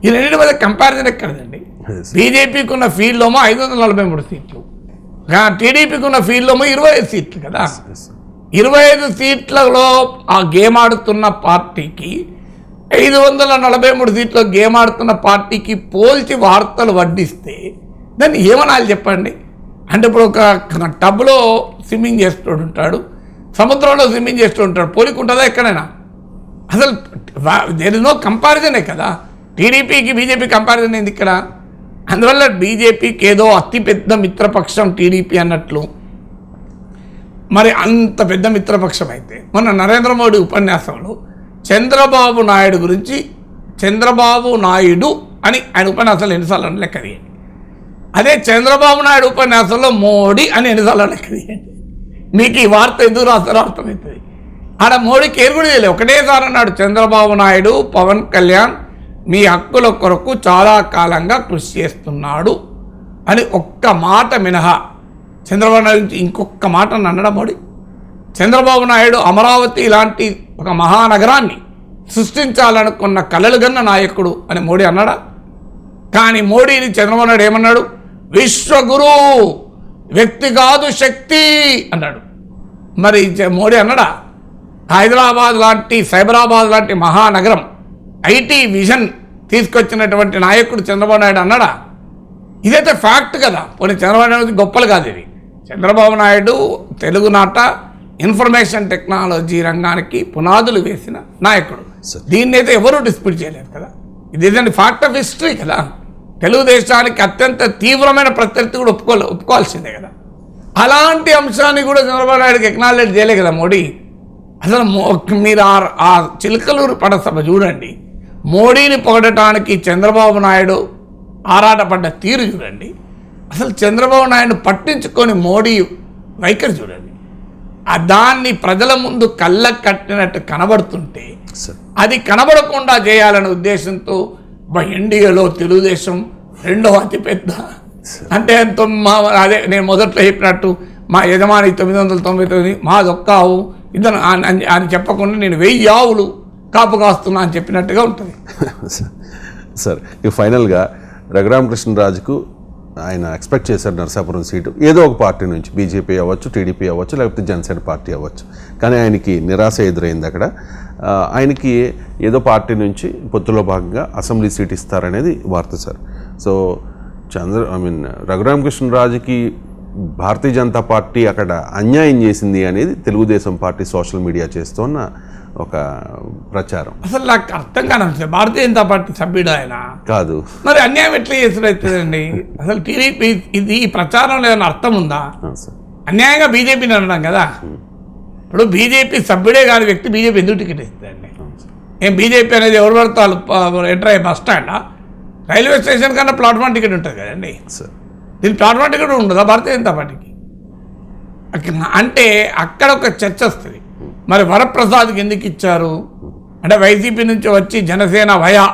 ఈ రెండింటి మధ్య కంపారిజన్ ఎక్కడదండి. బీజేపీకి ఉన్న ఫీల్డ్లోమో 543 సీట్లు, టీడీపీకి ఉన్న ఫీల్డ్లోమో 25 సీట్లు కదా. 25 సీట్లలో ఆ గేమ్ ఆడుతున్న పార్టీకి 543 సీట్లో గేమ్ ఆడుతున్న పార్టీకి పోల్చి వార్తలు వడ్డిస్తే దాన్ని ఏమనాలి చెప్పండి. అంటే ఇప్పుడు ఒక టబ్లో స్విమ్మింగ్ చేస్తూ ఉంటాడు, సముద్రంలో స్విమ్మింగ్ చేస్తూ ఉంటాడు, పోలిక ఉంటుందా ఎక్కడైనా? అసలు దేర్ ఇస్ నో కంపారిజనే కదా. టీడీపీకి బీజేపీ కంపారిజన్ ఏంది ఇక్కడ? అందువల్ల బీజేపీకి ఏదో అతిపెద్ద మిత్రపక్షం టీడీపీ అన్నట్లు, మరి అంత పెద్ద మిత్రపక్షం అయితే మొన్న నరేంద్ర మోడీ ఉపన్యాసంలో చంద్రబాబు నాయుడు గురించి చంద్రబాబు నాయుడు అని ఆయన ఉపన్యాసాలు ఎన్నిసార్లు లెక్క తీయండి. అదే చంద్రబాబు నాయుడు ఉపన్యాసంలో మోడీ అని ఎన్నిసార్లు లెక్క తీయండి. మీకు ఈ వార్త ఎందుకు రాస్తారో అర్థమవుతుంది. ఆడ మోడీకి ఏరు కూడా తెలియదు, ఒకటేసారి అన్నాడు చంద్రబాబు నాయుడు పవన్ కళ్యాణ్ మీ హక్కుల కొరకు చాలా కాలంగా కృషి చేస్తున్నాడు అని ఒక్క మాట మినహా చంద్రబాబు నాయుడు నుంచి ఇంకొక మాట అనడం మోడీ. చంద్రబాబు నాయుడు అమరావతి లాంటి ఒక మహానగరాన్ని సృష్టించాలనుకున్న కలలుగన్న నాయకుడు అని మోడీ అన్నాడా? కానీ మోడీని చంద్రబాబు నాయుడు ఏమన్నాడు? విశ్వగురు, వ్యక్తి కాదు శక్తి అన్నాడు. మరి మోడీ అన్నాడా? హైదరాబాద్ లాంటి సైబరాబాద్ లాంటి మహానగరం ఐటీ విజన్ తీసుకొచ్చినటువంటి నాయకుడు చంద్రబాబు నాయుడు అన్నాడా? ఇదైతే ఫ్యాక్ట్ కదా. పోనీ చంద్రబాబు నాయుడు గొప్పలు కాదు ఇవి. చంద్రబాబు నాయుడు తెలుగునాట ఇన్ఫర్మేషన్ టెక్నాలజీ రంగానికి పునాదులు వేసిన నాయకుడు. దీన్ని అయితే ఎవరూ డిస్ప్యూట్ చేయలేరు కదా. ఇది ఏదంటే ఫ్యాక్ట్ ఆఫ్ హిస్టరీ కదా. తెలుగుదేశానికి అత్యంత తీవ్రమైన ప్రత్యర్థి కూడా ఒప్పుకోవాల్సిందే కదా. అలాంటి అంశాన్ని కూడా చంద్రబాబు నాయుడుకి ఎక్నాలెడ్జ్ చేయలే కదా మోడీ. అసలు మీరు ఆ చిలకలూరు పడసభ చూడండి, మోడీని పొగడటానికి చంద్రబాబు నాయుడు ఆరాటపడ్డ తీరు చూడండి. అసలు చంద్రబాబు నాయుడు పట్టించుకొని మోడీ వైఖరి చూడండి. దాన్ని ప్రజల ముందు కళ్ళకు కట్టినట్టు కనబడుతుంటే సార్ అది కనబడకుండా చేయాలనే ఉద్దేశంతో ఎన్డీఏలో తెలుగుదేశం రెండవ అతిపెద్ద, అంటే అదే నేను మొదట్లో చెప్పినట్టు మా యజమాని 999 మాదొక్క ఆవు ఇద్దరు అని చెప్పకుండా నేను 1000 ఆవులు కాపు కాస్తున్నా అని చెప్పినట్టుగా ఉంటుంది. సార్ ఇక ఫైనల్గా రఘురామకృష్ణరాజుకు ఆయన ఎక్స్పెక్ట్ చేశారు నరసాపురం సీటు ఏదో ఒక పార్టీ నుంచి, బీజేపీ అవ్వచ్చు, టీడీపీ అవ్వచ్చు, లేకపోతే జనసేన పార్టీ అవ్వచ్చు. కానీ ఆయనకి నిరాశ ఎదురైంది అక్కడ. ఆయనకి ఏదో పార్టీ నుంచి పొత్తులో భాగంగా అసెంబ్లీ సీట్ ఇస్తారనేది వార్త sir. So రఘురామకృష్ణరాజుకి Bharatiya Janata party అక్కడ అన్యాయం చేసింది అనేది తెలుగుదేశం పార్టీ సోషల్ మీడియా చేస్తున్న ఒక ప్రచారం. అసలు నాకు అర్థం కాదు, భారతీయ జనతా పార్టీ సభ్యుడు ఆయన కాదు, మరి అన్యాయం ఎట్లా చేస్తున్నదండి? అసలు టీడీపీ ఇది ఈ ప్రచారంలో ఏమైనా అర్థం ఉందా? అన్యాయంగా బీజేపీని అనడం కదా. ఇప్పుడు బీజేపీ సభ్యుడే కాని వ్యక్తి బీజేపీ ఎందుకు టికెట్ ఇస్తుందండి? ఏం బీజేపీ అనేది ఎవరు పడతారు? ఎంటర్ అయ్యే బస్ స్టాండా, రైల్వే స్టేషన్ కన్నా ప్లాట్ఫామ్ టికెట్ ఉంటుంది కదండి. దీని ప్లాట్ఫామ్ టికెట్ ఉండదా భారతీయ జనతా పార్టీకి? అంటే అక్కడ ఒక చర్చ వస్తుంది. మరి వరప్రసాద్కి ఎందుకు ఇచ్చారు అంటే వైసీపీ నుంచి వచ్చి జనసేన వయా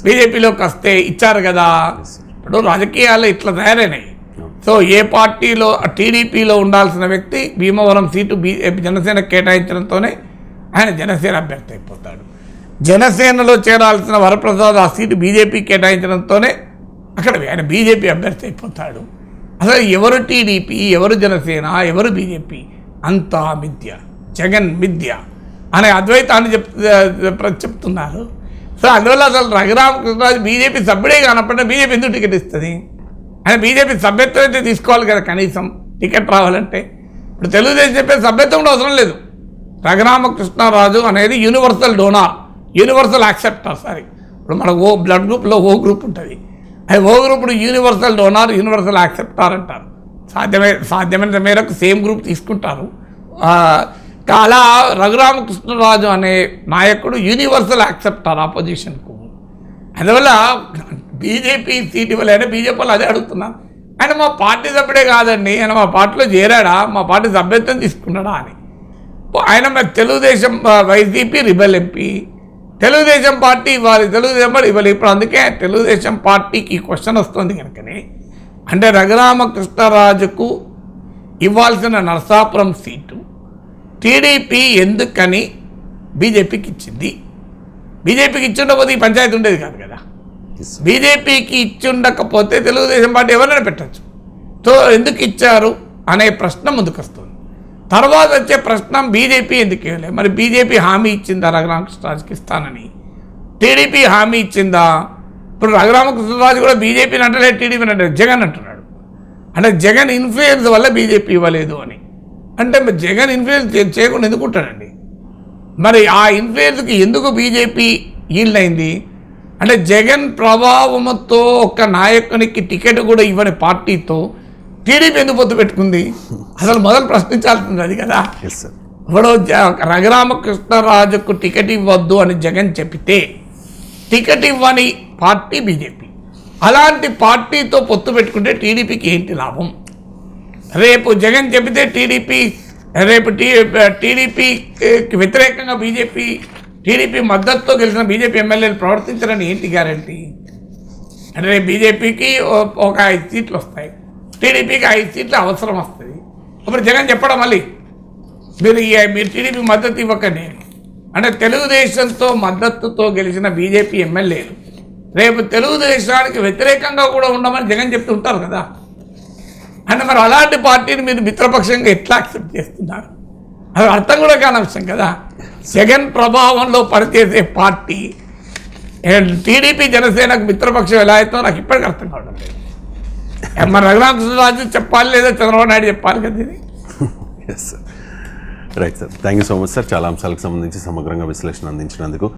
బీజేపీలోకి వస్తే ఇచ్చారు కదా. ఇప్పుడు రాజకీయాలు ఇట్లా తయారైనాయి. సో ఏ పార్టీలో టీడీపీలో ఉండాల్సిన వ్యక్తి భీమవరం సీటు జనసేన కేటాయించడంతోనే ఆయన జనసేన అభ్యర్థి అయిపోతాడు. జనసేనలో చేరాల్సిన వరప్రసాద్ ఆ సీటు బీజేపీ కేటాయించడంతోనే అక్కడ ఆయన బీజేపీ అభ్యర్థి అయిపోతాడు. అసలు ఎవరు టీడీపీ, ఎవరు జనసేన, ఎవరు బీజేపీ? అంతా మిథ్య, జగన్ మిథ్య అనే అద్వైతాన్ని చెప్తున్నారు. సో అందువల్ల అసలు రఘురామకృష్ణరాజు బీజేపీ సభ్యుడే కానప్పుడు బీజేపీ ఎందుకు టికెట్ ఇస్తుంది? ఆయన బీజేపీ సభ్యత్వం అయితే తీసుకోవాలి కదా కనీసం టికెట్ రావాలంటే. ఇప్పుడు తెలుగుదేశం చెప్పే సభ్యత్వం కూడా అవసరం లేదు. రఘురామకృష్ణరాజు అనేది universal donor, universal acceptor. Sorry, ఇప్పుడు మనకు బ్లడ్ గ్రూప్లో ఓ గ్రూప్ ఉంటుంది. అది ఓ group universal donor, universal acceptor అంటారు. సాధ్యమైన మేరకు సేమ్ గ్రూప్ తీసుకుంటారు. అలా రఘురామకృష్ణరాజు అనే నాయకుడు యూనివర్సల్ యాక్సెప్టర్ ఆపోజిషన్కు. అందువల్ల బీజేపీ సీట్ ఇవ్వలేని బీజేపీ వాళ్ళు అదే అడుగుతున్నారు. ఆయన మా పార్టీ సభ్యుడే కాదండి, ఆయన మా పార్టీలో చేరాడా, మా పార్టీ సభ్యత్వం తీసుకున్నాడా అని. ఆయన మరి Telugu Desam YCP rebel MP, Telugu Desam party ఇవ్వాలి, తెలుగుదేశం పార్టీ ఇవ్వాలి. ఇప్పుడు అందుకే తెలుగుదేశం పార్టీకి ఈ క్వశ్చన్ వస్తుంది కనుకనే, అంటే రఘురామకృష్ణరాజుకు ఇవ్వాల్సిన నరసాపురం సీటు టీడీపీ ఎందుకని బీజేపీకి ఇచ్చింది? బీజేపీకి ఇచ్చుండకపోతే ఈ పంచాయతీ ఉండేది కాదు కదా. బీజేపీకి ఇచ్చుండకపోతే తెలుగుదేశం పార్టీ ఎవరైనా పెట్టచ్చు. సో ఎందుకు ఇచ్చారు అనే ప్రశ్న ముందుకు వస్తుంది. తర్వాత వచ్చే ప్రశ్న బీజేపీ ఎందుకు ఇవ్వలేదు? మరి బీజేపీ హామీ ఇచ్చిందా రఘురామకృష్ణరాజుకి ఇస్తానని? టీడీపీ హామీ ఇచ్చిందా? ఇప్పుడు రఘురామకృష్ణరాజు కూడా బీజేపీని అంటలేదు, టీడీపీని అంటే జగన్ అంటున్నాడు. అంటే జగన్ ఇన్ఫ్లుయెన్స్ వల్ల బీజేపీ ఇవ్వలేదు అని. అంటే మరి జగన్ ఇన్ఫ్లుయెన్స్ చేయకుండా ఎందుకు ఉంటాడండి? మరి ఆ ఇన్ఫ్లుయెన్స్కి ఎందుకు బీజేపీ ఈల్డ్ అయింది? అంటే జగన్ ప్రభావంతో ఒక నాయకునికి టికెట్ కూడా ఇవ్వని పార్టీతో టీడీపీ ఎందుకు పొత్తు పెట్టుకుంది? అసలు మొదలు ప్రశ్నించాల్సింది అది కదా. ఇప్పుడు రఘురామకృష్ణరాజుకు టికెట్ ఇవ్వద్దు అని జగన్ చెప్తే టికెట్ ఇవ్వని పార్టీ బీజేపీ. అలాంటి పార్టీతో పొత్తు పెట్టుకుంటే టీడీపీకి ఏంటి లాభం? రేపు జగన్ చెబితే రేపు టీడీపీకి వ్యతిరేకంగా టీడీపీ మద్దతుతో గెలిచిన బీజేపీ ఎమ్మెల్యేలు ప్రవర్తించారని ఏంటి గ్యారంటీ? అంటే రేపు బీజేపీకి ఒక 5 సీట్లు వస్తాయి, టీడీపీకి 5 సీట్లు అవసరం వస్తుంది. అప్పుడు జగన్ చెప్పడం మళ్ళీ మీరు టీడీపీ మద్దతు ఇవ్వకండి అంటే తెలుగుదేశంతో మద్దతుతో గెలిచిన బీజేపీ ఎమ్మెల్యేలు రేపు తెలుగుదేశానికి వ్యతిరేకంగా కూడా ఉండమని జగన్ చెప్తూ ఉంటారు కదా. అంటే మరి అలాంటి పార్టీని మీరు మిత్రపక్షంగా ఎట్లా యాక్సెప్ట్ చేస్తున్నారు? అది అర్థం కూడా కాని అంశం కదా. జగన్ ప్రభావంలో పనిచేసే పార్టీ టీడీపీ జనసేనకు మిత్రపక్షం ఎలా అవుతుందో నాకు ఇప్పటికీ అర్థం కావడం లేదు. మరి రఘురామకృష్ణరాజు చెప్పాలి లేదా చంద్రబాబు నాయుడు చెప్పాలి కదా ఇది. Right sir, thank you so much sir. చాలా అంశాలకు సంబంధించి సమగ్రంగా విశ్లేషణ అందించినందుకు.